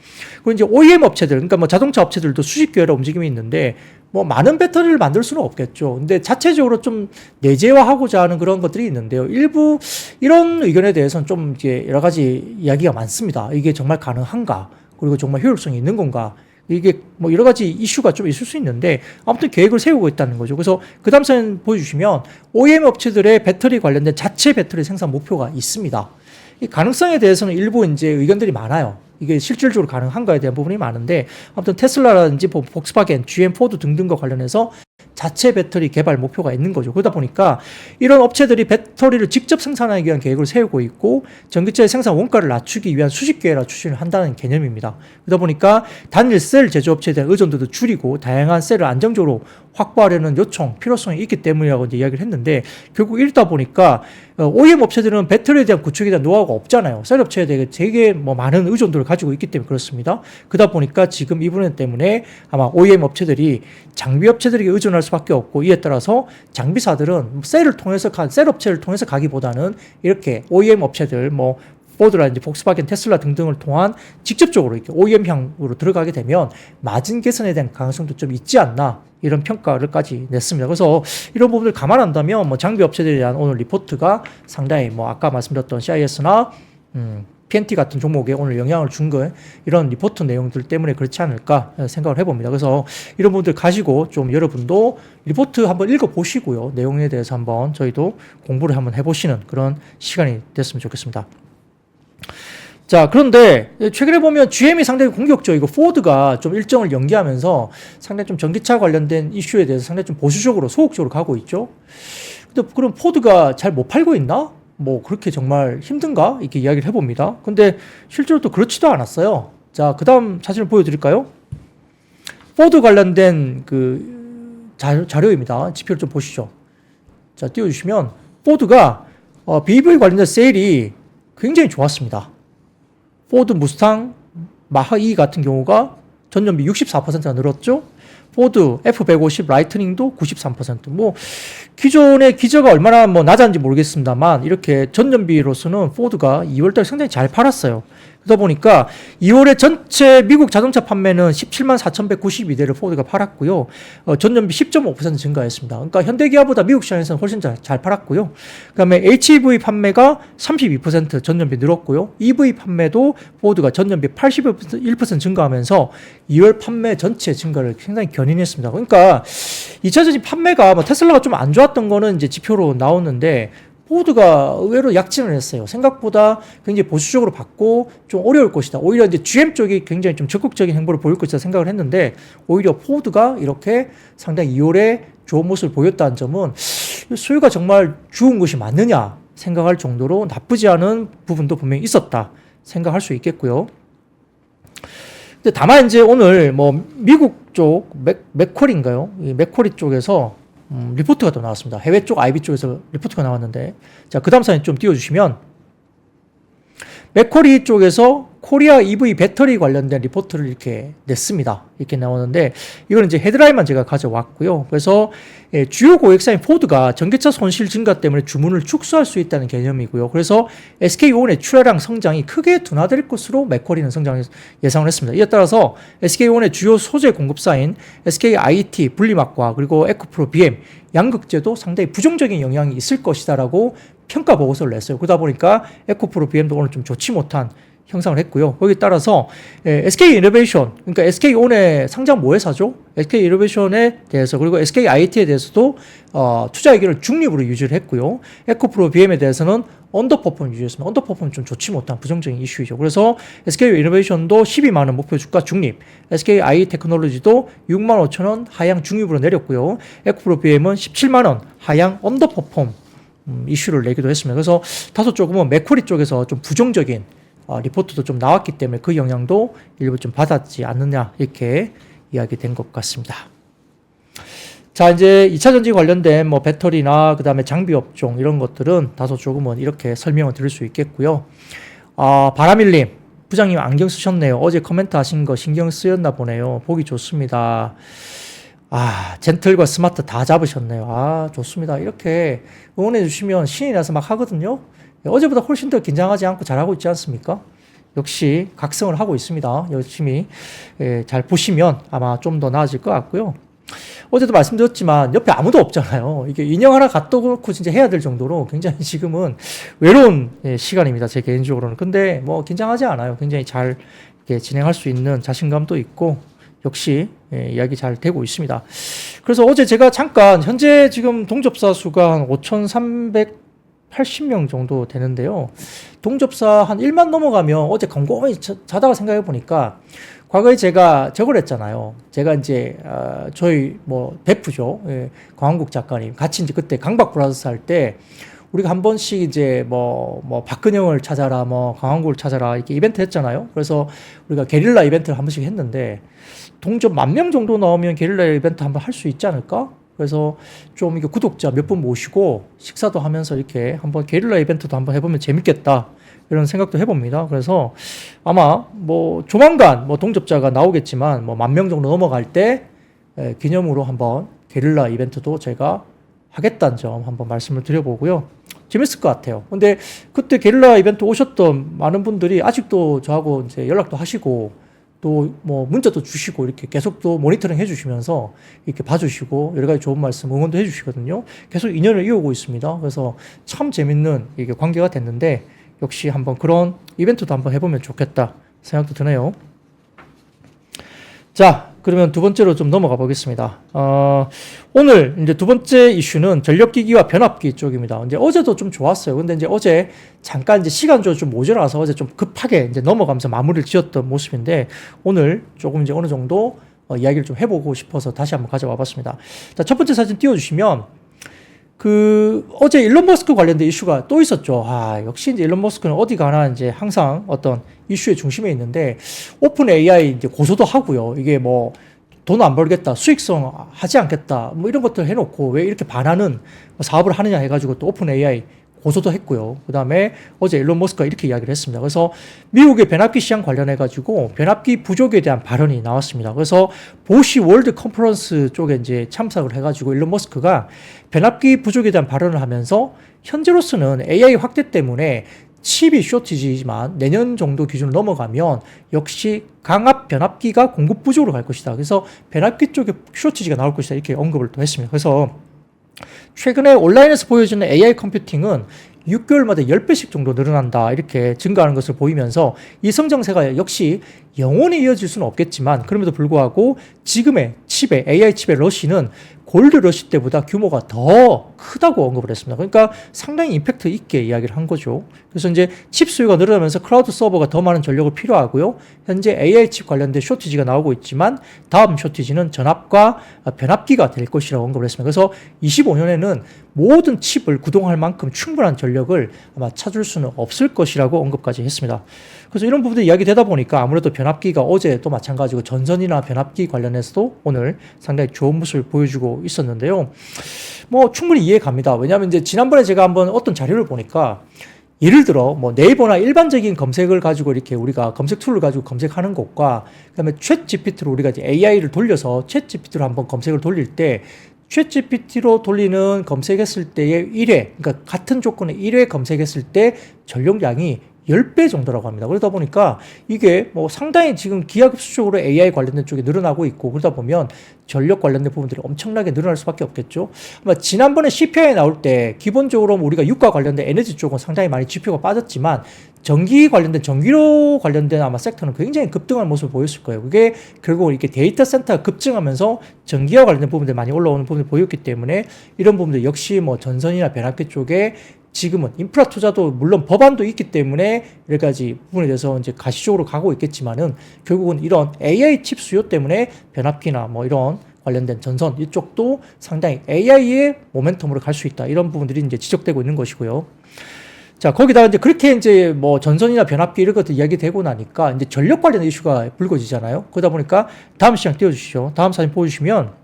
그리고 이제 OEM 업체들, 그러니까 뭐 자동차 업체들도 수직 계열의 움직임이 있는데, 뭐 많은 배터리를 만들 수는 없겠죠. 근데 자체적으로 좀 내재화하고자 하는 그런 것들이 있는데요. 일부 이런 의견에 대해서는 좀 이제 여러 가지 이야기가 많습니다. 이게 정말 가능한가? 그리고 정말 효율성이 있는 건가? 이게 뭐 여러 가지 이슈가 좀 있을 수 있는데, 아무튼 계획을 세우고 있다는 거죠. 그래서 그 다음 사진 보여주시면 OEM 업체들의 배터리 관련된 자체 배터리 생산 목표가 있습니다. 이 가능성에 대해서는 일부 이제 의견들이 많아요. 이게 실질적으로 가능한가에 대한 부분이 많은데, 아무튼 테슬라라든지 폭스바겐, GM, 포드 등등과 관련해서 자체 배터리 개발 목표가 있는 거죠. 그러다 보니까 이런 업체들이 배터리를 직접 생산하기 위한 계획을 세우고 있고, 전기차의 생산 원가를 낮추기 위한 수직 계획을 추진을 한다는 개념입니다. 그러다 보니까 단일 셀 제조업체에 대한 의존도도 줄이고 다양한 셀을 안정적으로 확보하려는 요청, 필요성이 있기 때문이라고 이제 이야기를 했는데, 결국 이러다 보니까 OEM 업체들은 배터리에 대한 구축에 대한 노하우가 없잖아요. 셀 업체에 대해 되게 뭐 많은 의존도를 가지고 있기 때문에 그렇습니다. 그러다 보니까 지금 이 부분 때문에 아마 OEM 업체들이 장비 업체들에게 의존할 수밖에 없고, 이에 따라서 장비사들은 셀을 통해서 셀 업체를 통해서 가기보다는 이렇게 OEM 업체들, 뭐 포드라든지 폭스바겐, 테슬라 등등을 통한 직접적으로 이렇게 OEM향으로 들어가게 되면 마진 개선에 대한 가능성도 좀 있지 않나, 이런 평가를까지 냈습니다. 그래서 이런 부분을 감안한다면 뭐 장비 업체들에 대한 오늘 리포트가 상당히 뭐 아까 말씀드렸던 CIS나 PNT 같은 종목에 오늘 영향을 준 거, 이런 리포트 내용들 때문에 그렇지 않을까 생각을 해봅니다. 그래서 이런 부분들 가지고 좀 여러분도 리포트 한번 읽어보시고요. 내용에 대해서 한번 저희도 공부를 한번 해보시는 그런 시간이 됐으면 좋겠습니다. 자, 그런데 최근에 보면 GM이 상당히 공격적이고 포드가 좀 일정을 연기하면서 상당히 좀 전기차 관련된 이슈에 대해서 상당히 좀 보수적으로 소극적으로 가고 있죠. 근데 그럼 포드가 잘 못 팔고 있나? 뭐 그렇게 정말 힘든가? 이렇게 이야기를 해봅니다. 근데 실제로 또 그렇지도 않았어요. 자, 그 다음 사진을 보여드릴까요? 포드 관련된 그 자료입니다. 지표를 좀 보시죠. 자, 띄워주시면 포드가 BEV 관련된 세일이 굉장히 좋았습니다. 포드 무스탕, 마하 2 같은 경우가 전년비 64%가 늘었죠. 포드 F150 라이트닝도 93%. 뭐 기존의 기저가 얼마나 뭐 낮았는지 모르겠습니다만 이렇게 전년비로서는 포드가 2월달에 상당히 잘 팔았어요. 그러다 보니까 2월에 전체 미국 자동차 판매는 17만 4,192대를 포드가 팔았고요. 전년비 10.5% 증가했습니다. 그러니까 현대기아보다 미국 시장에서는 훨씬 잘 팔았고요. 그다음에 HEV 판매가 32% 전년비 늘었고요. EV 판매도 포드가 전년비 81% 증가하면서 2월 판매 전체 증가를 상당히 견인했습니다. 그러니까 2차 전지 판매가 뭐 테슬라가 좀 안 좋았던 거는 이제 지표로 나오는데 포드가 의외로 약진을 했어요. 생각보다 굉장히 보수적으로 봤고 좀 어려울 것이다. 오히려 이제 GM 쪽이 굉장히 좀 적극적인 행보를 보일 것이다 생각을 했는데 오히려 포드가 이렇게 상당히 2월에 좋은 모습을 보였다는 점은 수요가 정말 좋은 것이 맞느냐 생각할 정도로 나쁘지 않은 부분도 분명히 있었다 생각할 수 있겠고요. 근데 다만 이제 오늘 뭐 미국 쪽 맥쿼리인가요? 이 맥쿼리 쪽에서 리포트가 또 나왔습니다. 해외 쪽 IB 쪽에서 리포트가 나왔는데 자, 그 다음 사진 좀 띄워주시면 맥쿼리 쪽에서 코리아 EV 배터리 관련된 리포트를 이렇게 냈습니다. 이렇게 나오는데 이거는 이제 헤드라인만 제가 가져왔고요. 그래서 주요 고객사인 포드가 전기차 손실 증가 때문에 주문을 축소할 수 있다는 개념이고요. 그래서 SK온의 출하량 성장이 크게 둔화될 것으로 맥쿼리는 예상을 했습니다. 이에 따라서 SK온의 주요 소재 공급사인 SKIT 분리막과 그리고 에코프로 BM 양극재도 상당히 부정적인 영향이 있을 것이다라고 평가 보고서를 냈어요. 그러다 보니까 에코프로 BM도 오늘 좀 좋지 못한 형성을 했고요. 거기에 따라서 SK 이노베이션, 그러니까 SK온의 상장 모회사죠. SK 이노베이션에 대해서 그리고 SKIT에 대해서도 투자 의견을 중립으로 유지를 했고요. 에코프로 BM에 대해서는 언더퍼폼 유지했습니다. 언더퍼폼 좀 좋지 못한 부정적인 이슈이죠. 그래서 SK 이노베이션도 12만 원 목표 주가 중립, SKI 테크놀로지도 6만 5천 원 하향 중립으로 내렸고요. 에코프로 BM은 17만 원 하향 언더퍼폼 이슈를 내기도 했습니다. 그래서 다소 조금은 맥쿼리 쪽에서 좀 부정적인 리포트도 좀 나왔기 때문에 그 영향도 일부 좀 받았지 않느냐 이렇게 이야기된 것 같습니다. 자, 이제 2차 전지 관련된 뭐 배터리나 그다음에 장비 업종 이런 것들은 다소 조금은 이렇게 설명을 드릴 수 있겠고요. 바라밀님 부장님 안경 쓰셨네요. 어제 코멘트 하신 거 신경 쓰였나 보네요. 보기 좋습니다. 젠틀과 스마트 다 잡으셨네요. 좋습니다. 이렇게 응원해 주시면 신이 나서 막 하거든요. 어제보다 훨씬 더 긴장하지 않고 잘하고 있지 않습니까? 역시 각성을 하고 있습니다. 열심히 잘 보시면 아마 좀 더 나아질 것 같고요. 어제도 말씀드렸지만 옆에 아무도 없잖아요. 이게 인형 하나 갖다 놓고 진짜 해야 될 정도로 굉장히 지금은 외로운 시간입니다. 제 개인적으로는. 근데 뭐 긴장하지 않아요. 굉장히 잘 이렇게 진행할 수 있는 자신감도 있고 역시 이야기 잘 되고 있습니다. 그래서 어제 제가 잠깐 현재 지금 동접사 수가 한 5,380명 정도 되는데요. 동접사 한 1만 넘어가면 어제 곰곰이 자다가 생각해 보니까 과거에 제가 저걸 했잖아요. 제가 이제 저희 뭐 베프죠. 광한국 작가님 같이 이제 그때 강박 브라더스 할 때 우리가 한 번씩 이제 뭐 박근영을 찾아라, 뭐 강한국을 찾아라 이렇게 이벤트 했잖아요. 그래서 우리가 게릴라 이벤트를 한 번씩 했는데 동접 10,000명 정도 나오면 게릴라 이벤트 한번 할 수 있지 않을까? 그래서 좀 이게 구독자 몇 분 모시고 식사도 하면서 이렇게 한번 게릴라 이벤트도 한번 해보면 재밌겠다. 이런 생각도 해봅니다. 그래서 아마 뭐 조만간 뭐 동접자가 나오겠지만 뭐 10,000명 정도 넘어갈 때 기념으로 한번 게릴라 이벤트도 제가 하겠다는 점 한번 말씀을 드려보고요. 재밌을 것 같아요. 근데 그때 게릴라 이벤트 오셨던 많은 분들이 아직도 저하고 이제 연락도 하시고 또 뭐 문자도 주시고 이렇게 계속 또 모니터링 해주시면서 이렇게 봐주시고 여러 가지 좋은 말씀 응원도 해주시거든요. 계속 인연을 이어오고 있습니다. 그래서 참 재밌는 이게 관계가 됐는데 역시 한번 그런 이벤트도 한번 해보면 좋겠다 생각도 드네요. 자, 그러면 두 번째로 좀 넘어가 보겠습니다. 오늘 이제 두 번째 이슈는 전력기기와 변압기 쪽입니다. 이제 어제도 좀 좋았어요. 근데 이제 어제 잠깐 이제 시간적으로 좀 모자라서 어제 좀 급하게 이제 넘어가면서 마무리를 지었던 모습인데 오늘 조금 이제 어느 정도 이야기를 좀 해보고 싶어서 다시 한번 가져와 봤습니다. 자, 첫 번째 사진 띄워주시면 어제 일론 머스크 관련된 이슈가 또 있었죠. 역시 이제 일론 머스크는 어디 가나 이제 항상 어떤 이슈의 중심에 있는데, 오픈 AI 이제 고소도 하고요. 이게 뭐, 돈 안 벌겠다, 수익성 하지 않겠다, 뭐 이런 것들 해놓고 왜 이렇게 반하는 사업을 하느냐 해가지고 또 오픈 AI 고소도 했고요. 그 다음에 어제 일론 머스크가 이렇게 이야기를 했습니다. 그래서 미국의 변압기 시장 관련해가지고 변압기 부족에 대한 발언이 나왔습니다. 그래서 보시 월드 컨퍼런스 쪽에 이제 참석을 해가지고 일론 머스크가 변압기 부족에 대한 발언을 하면서 현재로서는 AI 확대 때문에 칩이 쇼티지지만 내년 정도 기준을 넘어가면 역시 강압 변압기가 공급 부족으로 갈 것이다. 그래서 변압기 쪽에 쇼티지가 나올 것이다. 이렇게 언급을 또 했습니다. 그래서 최근에 온라인에서 보여주는 AI 컴퓨팅은 6개월마다 10배씩 정도 늘어난다 이렇게 증가하는 것을 보이면서 이 성장세가 역시 영원히 이어질 수는 없겠지만 그럼에도 불구하고 지금의 칩의 AI 칩의 러시는 골드 러시 때보다 규모가 더 크다고 언급을 했습니다. 그러니까 상당히 임팩트 있게 이야기를 한 거죠. 그래서 이제 칩 수요가 늘어나면서 클라우드 서버가 더 많은 전력을 필요하고요. 현재 AI 칩 관련된 쇼티지가 나오고 있지만 다음 쇼티지는 전압과 변압기가 될 것이라고 언급을 했습니다. 그래서 25년에는 모든 칩을 구동할 만큼 충분한 전력을 아마 찾을 수는 없을 것이라고 언급까지 했습니다. 그래서 이런 부분들이 이야기되다 보니까 아무래도 변압기가 어제도 마찬가지고 전선이나 변압기 관련해서도 오늘 상당히 좋은 모습을 보여주고 있었는데요. 뭐 충분히 이해 갑니다. 왜냐하면 이제 지난번에 제가 한번 어떤 자료를 보니까 예를 들어 뭐 네이버나 일반적인 검색을 가지고 이렇게 우리가 검색 툴을 가지고 검색하는 것과 그다음에 챗 GPT로 우리가 이제 AI를 돌려서 챗 GPT로 한번 검색을 돌릴 때 챗 GPT로 돌리는 검색했을 때의 1회, 그러니까 같은 조건의 1회 검색했을 때 전력량이 10배 정도라고 합니다. 그러다 보니까 이게 뭐 상당히 지금 기하급수적으로 AI 관련된 쪽이 늘어나고 있고 그러다 보면 전력 관련된 부분들이 엄청나게 늘어날 수밖에 없겠죠. 아마 지난번에 CPI 나올 때 기본적으로 우리가 유가 관련된 에너지 쪽은 상당히 많이 지표가 빠졌지만 전기 관련된 전기료 관련된 아마 섹터는 굉장히 급등하는 모습을 보였을 거예요. 그게 결국 이렇게 데이터 센터가 급증하면서 전기와 관련된 부분들이 많이 올라오는 부분을 보였기 때문에 이런 부분들 역시 뭐 전선이나 변압기 쪽에 지금은 인프라 투자도 물론 법안도 있기 때문에 여러 가지 부분에 대해서 이제 가시적으로 가고 있겠지만은 결국은 이런 AI 칩 수요 때문에 변압기나 뭐 이런 관련된 전선 이쪽도 상당히 AI의 모멘텀으로 갈 수 있다. 이런 부분들이 이제 지적되고 있는 것이고요. 자, 거기다가 이제 그렇게 이제 뭐 전선이나 변압기 이런 것들 이야기되고 나니까 이제 전력 관련 이슈가 불거지잖아요. 그러다 보니까 다음 시장 띄워주시죠. 다음 사진 보여주시면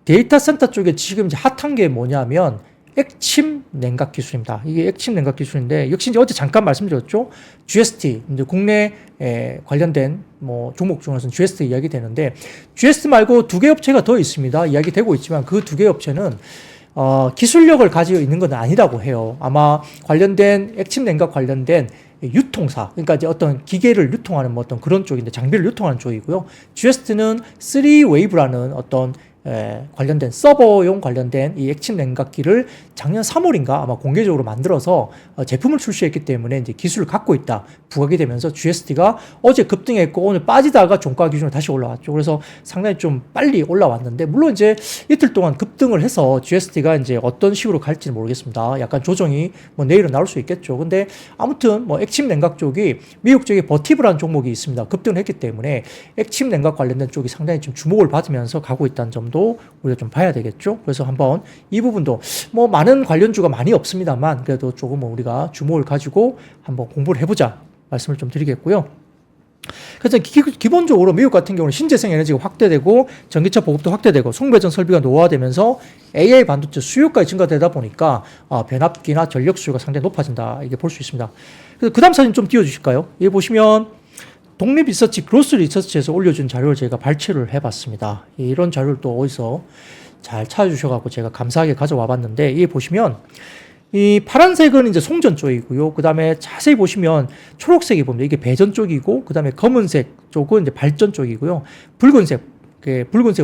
데이터 센터 쪽에 지금 이제 핫한 게 뭐냐면 액침 냉각 기술입니다. 이게 액침 냉각 기술인데 역시 이제 어제 잠깐 말씀드렸죠. GST 이제 국내 관련된 뭐 종목 중에서는 GST 이야기 되는데 GST 말고 두 개 업체가 더 있습니다. 이야기 되고 있지만 그 두 개 업체는 기술력을 가지고 있는 건 아니라고 해요. 아마 관련된 액침 냉각 관련된 유통사, 그러니까 이제 어떤 기계를 유통하는 뭐 어떤 그런 쪽인데 장비를 유통하는 쪽이고요. GST는 3웨이브라는 어떤 관련된 서버용 관련된 이 액침 냉각기를 작년 3월인가 아마 공개적으로 만들어서 제품을 출시했기 때문에 이제 기술을 갖고 있다 부각이 되면서 GST가 어제 급등했고 오늘 빠지다가 종가 기준으로 다시 올라왔죠. 그래서 상당히 좀 빨리 올라왔는데 물론 이제 이틀 동안 급등을 해서 GST가 이제 어떤 식으로 갈지는 모르겠습니다. 약간 조정이 뭐 내일은 나올 수 있겠죠. 근데 아무튼 뭐 액침 냉각 쪽이 미국 쪽에 버티브라는 종목이 있습니다. 급등을 했기 때문에 액침 냉각 관련된 쪽이 상당히 좀 주목을 받으면서 가고 있다는 점도 우리가 좀 봐야 되겠죠. 그래서 한번 이 부분도 뭐 많은 관련주가 많이 없습니다만 그래도 조금 우리가 주목을 가지고 한번 공부를 해보자 말씀을 좀 드리겠고요. 그래서 기본적으로 미국 같은 경우는 신재생 에너지가 확대되고 전기차 보급도 확대되고 송배전 설비가 노후화되면서 AI 반도체 수요까지 증가되다 보니까 변압기나 전력 수요가 상당히 높아진다 이게 볼 수 있습니다. 그래서 그 다음 사진 좀 띄워주실까요? 여기 보시면 독립 리서치 그로스 리서치에서 올려준 자료를 제가 발췌를 해봤습니다. 이런 자료를 또 어디서 잘 찾아주셔가지고 제가 감사하게 가져와 봤는데 여기 보시면 이 파란색은 이제 송전 쪽이고요. 그 다음에 자세히 보시면 초록색이 보면 이게 배전 쪽이고 그 다음에 검은색 쪽은 이제 발전 쪽이고요. 붉은색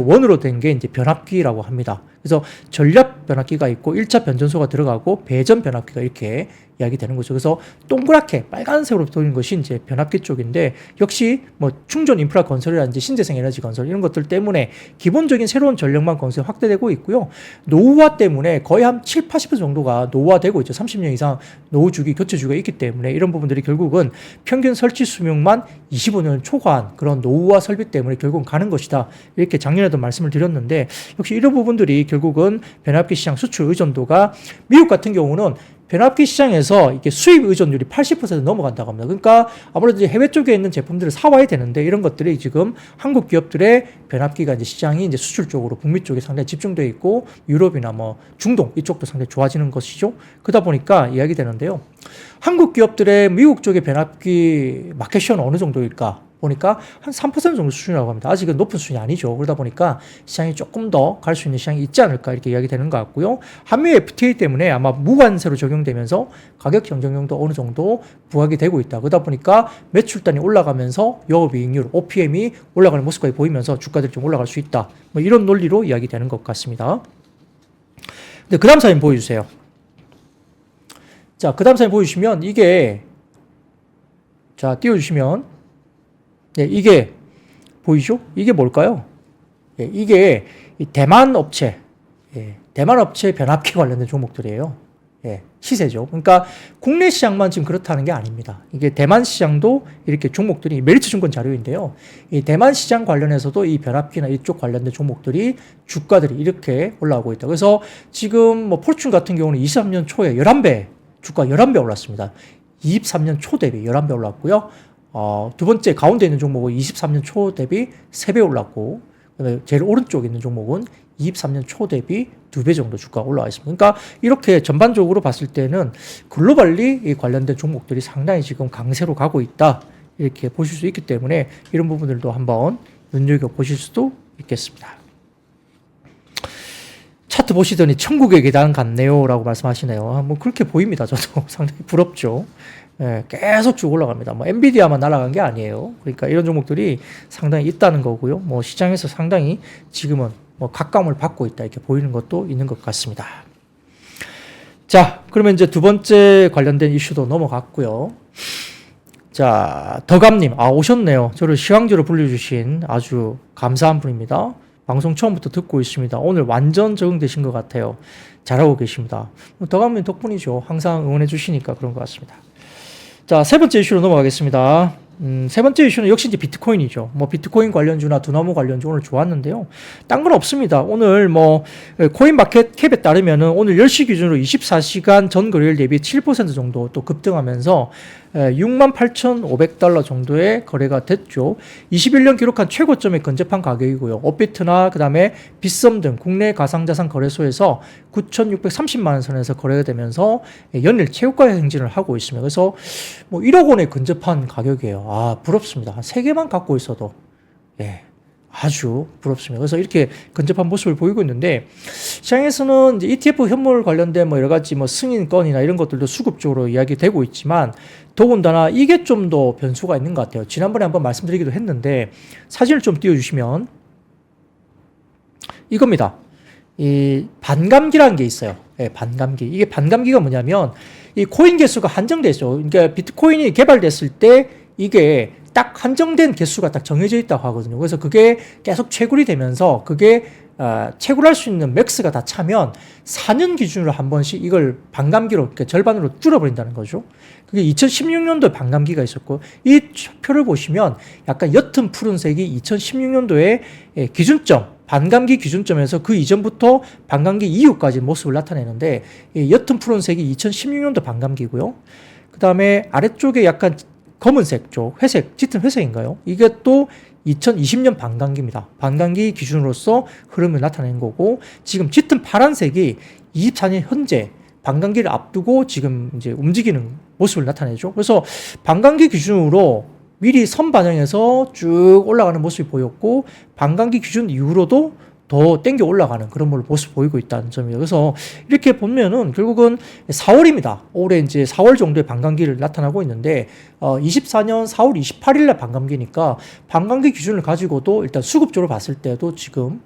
원으로 된 게 이제 변압기라고 합니다. 그래서 전력 변압기가 있고 1차 변전소가 들어가고 배전 변압기가 이렇게 이야기되는 거죠. 그래서 동그랗게 빨간색으로 보이는 것이 이제 변압기 쪽인데 역시 뭐 충전 인프라 건설이라든지 신재생 에너지 건설 이런 것들 때문에 기본적인 새로운 전력망 건설이 확대되고 있고요. 노후화 때문에 거의 한 7, 80% 정도가 노후화되고 있죠. 30년 이상 노후 주기, 교체 주기가 있기 때문에 이런 부분들이 결국은 평균 설치 수명만 25년 초과한 그런 노후화 설비 때문에 결국은 가는 것이다. 이렇게 작년에도 말씀을 드렸는데 역시 이런 부분들이 결국은 변압기 시장 수출 의존도가 미국 같은 경우는 변압기 시장에서 이게 수입 의존율이 80% 넘어간다고 합니다. 그러니까 아무래도 이제 해외 쪽에 있는 제품들을 사와야 되는데 이런 것들이 지금 한국 기업들의 변압기가 이제 시장이 이제 수출 쪽으로 북미 쪽에 상당히 집중되어 있고 유럽이나 뭐 중동 이쪽도 상당히 좋아지는 것이죠. 그러다 보니까 이야기 되는데요. 한국 기업들의 미국 쪽의 변압기 마켓시어는 어느 정도일까? 보니까 한 3% 정도 수준이라고 합니다. 아직은 높은 수준이 아니죠. 그러다 보니까 시장이 조금 더 갈 수 있는 시장이 있지 않을까 이렇게 이야기 되는 것 같고요. 한미 FTA 때문에 아마 무관세로 적용되면서 가격 경쟁력도 어느 정도 부각이 되고 있다. 그러다 보니까 매출단이 올라가면서 영업이익률, OPM이 올라가는 모습까지 보이면서 주가들이 좀 올라갈 수 있다. 뭐 이런 논리로 이야기 되는 것 같습니다. 근데 그 다음 사진 보여주세요. 자, 그 다음 사진 보여주시면 이게 자, 띄워주시면 네, 이게 보이죠? 이게 뭘까요? 예, 이게 대만 업체, 대만 업체 변압기 관련된 종목들이에요. 예, 시세죠. 그러니까 국내 시장만 지금 그렇다는 게 아닙니다. 이게 대만 시장도 이렇게 종목들이 메리츠증권 자료인데요. 이 대만 시장 관련해서도 이 변압기나 이쪽 관련된 종목들이 주가들이 이렇게 올라오고 있다. 그래서 지금 뭐 폴춘 같은 경우는 23년 초에 11배, 주가 11배 올랐습니다. 23년 초 대비 11배 올랐고요. 두 번째 가운데 있는 종목은 23년 초 대비 3배 올랐고, 그다음에 제일 오른쪽에 있는 종목은 23년 초 대비 2배 정도 주가가 올라와 있습니다. 그러니까 이렇게 전반적으로 봤을 때는 글로벌리 관련된 종목들이 상당히 지금 강세로 가고 있다. 이렇게 보실 수 있기 때문에 이런 부분들도 한번 눈여겨보실 수도 있겠습니다. 차트 보시더니 천국의 계단 같네요 라고 말씀하시네요. 뭐 그렇게 보입니다. 저도 상당히 부럽죠. 예, 계속 쭉 올라갑니다. 뭐 엔비디아만 날아간 게 아니에요. 그러니까 이런 종목들이 상당히 있다는 거고요. 뭐 시장에서 상당히 지금은 뭐 각광을 받고 있다 이렇게 보이는 것도 있는 것 같습니다. 자, 그러면 이제 두 번째 관련된 이슈도 넘어갔고요. 자, 덕암님, 오셨네요. 저를 시황주로 불러주신 아주 감사한 분입니다. 방송 처음부터 듣고 있습니다. 오늘 완전 적응되신 것 같아요. 잘하고 계십니다. 덕암님 덕분이죠. 항상 응원해 주시니까 그런 것 같습니다. 자, 세 번째 이슈로 넘어가겠습니다. 세 번째 이슈는 역시 이제 비트코인이죠. 뭐 비트코인 관련주나 두나무 관련주 오늘 좋았는데요. 딴 건 없습니다. 오늘 뭐 코인 마켓 캡에 따르면은 오늘 10시 기준으로 24시간 전 거래일 대비 7% 정도 또 급등하면서 68,500달러 정도의 거래가 됐죠. 21년 기록한 최고점에 근접한 가격이고요. 업비트나 그다음에 빗썸 등 국내 가상자산 거래소에서 9,630만 원 선에서 거래가 되면서 연일 최고가 행진을 하고 있습니다. 그래서 뭐 1억 원에 근접한 가격이에요. 부럽습니다. 한 3개만 갖고 있어도 아주 부럽습니다. 그래서 이렇게 근접한 모습을 보이고 있는데 시장에서는 이제 ETF 현물 관련된 뭐 여러 가지 뭐 승인 건이나 이런 것들도 수급적으로 이야기되고 있지만 더군다나 이게 좀 더 변수가 있는 것 같아요. 지난번에 한번 말씀드리기도 했는데 사진을 좀 띄워주시면 이겁니다. 이 반감기라는 게 있어요. 반감기. 이게 반감기가 뭐냐면 이 코인 개수가 한정돼 있죠. 그러니까 비트코인이 개발됐을 때 이게 딱 한정된 개수가 딱 정해져 있다고 하거든요. 그래서 그게 계속 채굴이 되면서 그게 채굴할 수 있는 맥스가 다 차면 4년 기준으로 한 번씩 이걸 반감기로 그러니까 절반으로 줄여버린다는 거죠. 그게 2016년도에 반감기가 있었고 이 표를 보시면 약간 옅은 푸른색이 2016년도에 기준점 반감기 기준점에서 그 이전부터 반감기 이후까지 모습을 나타내는데 옅은 푸른색이 2016년도 반감기고요. 그 다음에 아래쪽에 약간 검은색 쪽, 회색, 짙은 회색인가요? 이게 또 2020년 반감기입니다. 반감기 기준으로서 흐름을 나타낸 거고, 지금 짙은 파란색이 24년 현재 반감기를 앞두고 지금 이제 움직이는 모습을 나타내죠. 그래서 반감기 기준으로 미리 선 반영해서 쭉 올라가는 모습이 보였고, 반감기 기준 이후로도 더 땡겨 올라가는 그런 모습 보이고 있다는 점이에요. 그래서 이렇게 보면은 결국은 4월입니다. 올해 이제 4월 정도의 반감기를 나타나고 있는데, 24년 4월 28일날 반감기니까 반감기 기준을 가지고도 일단 수급적으로 봤을 때도 지금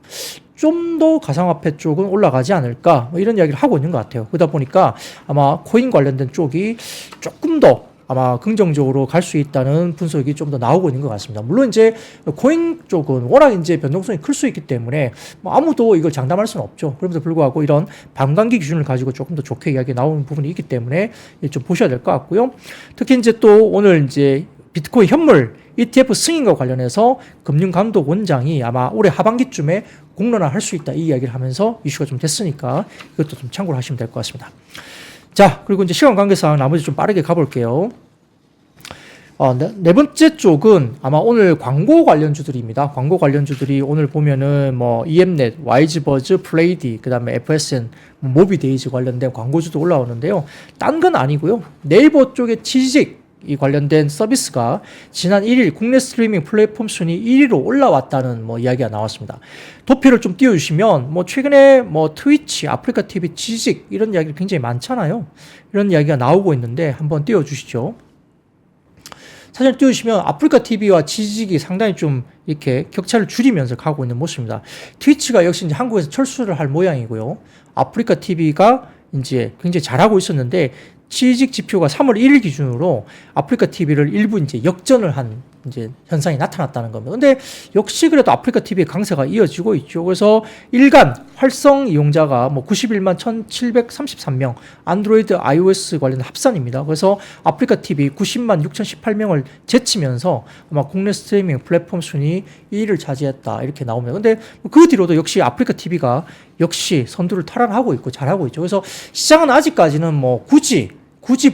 좀 더 가상화폐 쪽은 올라가지 않을까 뭐 이런 이야기를 하고 있는 것 같아요. 그러다 보니까 아마 코인 관련된 쪽이 조금 더 아마 긍정적으로 갈 수 있다는 분석이 좀 더 나오고 있는 것 같습니다. 물론 이제 코인 쪽은 워낙 이제 변동성이 클 수 있기 때문에 뭐 아무도 이걸 장담할 수는 없죠. 그럼에도 불구하고 이런 반감기 기준을 가지고 조금 더 좋게 이야기 나오는 부분이 있기 때문에 좀 보셔야 될 것 같고요. 특히 이제 또 오늘 이제 비트코인 현물 ETF 승인과 관련해서 금융감독원장이 아마 올해 하반기쯤에 공론화할 수 있다 이 이야기를 하면서 이슈가 좀 됐으니까 이것도 좀 참고를 하시면 될 것 같습니다. 자, 그리고 이제 시간 관계상 나머지 좀 빠르게 가볼게요. 네 번째 쪽은 아마 오늘 광고 관련주들입니다. 광고 관련주들이 오늘 보면은 뭐 EMnet, 와이즈버즈, 플레이디, 그 다음에 FSN, 모비데이즈 관련된 광고주도 올라오는데요. 딴 건 아니고요. 네이버 쪽에 취직 이 관련된 서비스가 지난 1일 국내 스트리밍 플랫폼 순위 1위로 올라왔다는 뭐 이야기가 나왔습니다. 도표를 좀 띄워주시면 뭐 최근에 뭐 트위치, 아프리카 TV 취직 이런 이야기가 굉장히 많잖아요. 이런 이야기가 나오고 있는데 한번 띄워주시죠. 사진 띄우시면 아프리카 TV와 취직이 상당히 좀 이렇게 격차를 줄이면서 가고 있는 모습입니다. 트위치가 역시 이제 한국에서 철수를 할 모양이고요. 아프리카 TV가 이제 굉장히 잘하고 있었는데 취직 지표가 3월 1일 기준으로 아프리카 TV를 일부 이제 역전을 한 이제 현상이 나타났다는 겁니다. 근데 역시 그래도 아프리카 TV의 강세가 이어지고 있죠. 그래서 일간 활성 이용자가 뭐 91만 1,733명, 안드로이드, iOS 관련 합산입니다. 그래서 아프리카 TV 90만 6,018명을 제치면서 아마 국내 스트리밍 플랫폼 순위 2위를 차지했다 이렇게 나옵니다. 근데 그 뒤로도 역시 아프리카 TV가 역시 선두를 탈환하고 있고 잘하고 있죠. 그래서 시장은 아직까지는 뭐 굳이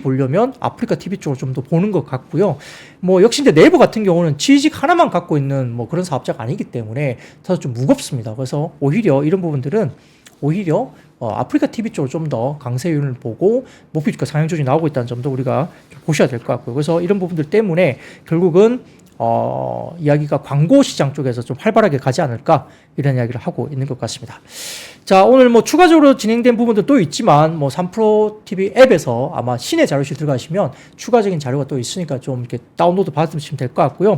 보려면 아프리카 TV 쪽으로 좀 더 보는 것 같고요. 뭐 역시 근데 네이버 같은 경우는 취직 하나만 갖고 있는 뭐 그런 사업자가 아니기 때문에 다소 좀 무겁습니다. 그래서 오히려 이런 부분들은 오히려 아프리카 TV 쪽으로 좀 더 강세 요인을 보고 목표 주가 상향 조정이 나오고 있다는 점도 우리가 보셔야 될 것 같고요. 그래서 이런 부분들 때문에 결국은 이야기가 광고 시장 쪽에서 좀 활발하게 가지 않을까 이런 이야기를 하고 있는 것 같습니다. 자, 오늘 뭐 추가적으로 진행된 부분도 또 있지만 뭐 3프로 TV 앱에서 아마 신의 자료실 들어가시면 추가적인 자료가 또 있으니까 좀 이렇게 다운로드 받으시면 될 것 같고요.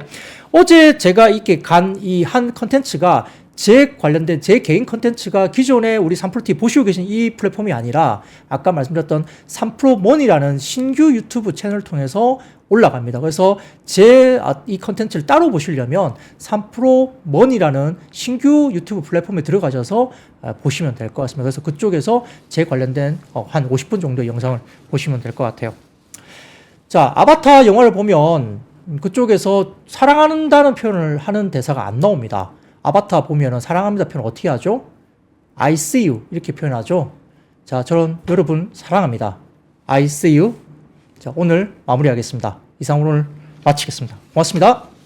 어제 제가 이렇게 간 이 한 컨텐츠가 제 관련된 제 개인 컨텐츠가 기존에 우리 3프로 TV 보시고 계신 이 플랫폼이 아니라 아까 말씀드렸던 3프로 머니라는 신규 유튜브 채널을 통해서 올라갑니다. 그래서 제 이 컨텐츠를 따로 보시려면 3프로 머니라는 신규 유튜브 플랫폼에 들어가셔서 보시면 될 것 같습니다. 그래서 그쪽에서 제 관련된 한 50분 정도의 영상을 보시면 될 것 같아요. 자, 아바타 영화를 보면 그쪽에서 사랑한다는 표현을 하는 대사가 안 나옵니다. 아바타 보면은 사랑합니다 표현 어떻게 하죠? I see you 이렇게 표현하죠. 자, 저는 여러분 사랑합니다. I see you. 자, 오늘 마무리하겠습니다. 이상 오늘 마치겠습니다. 고맙습니다.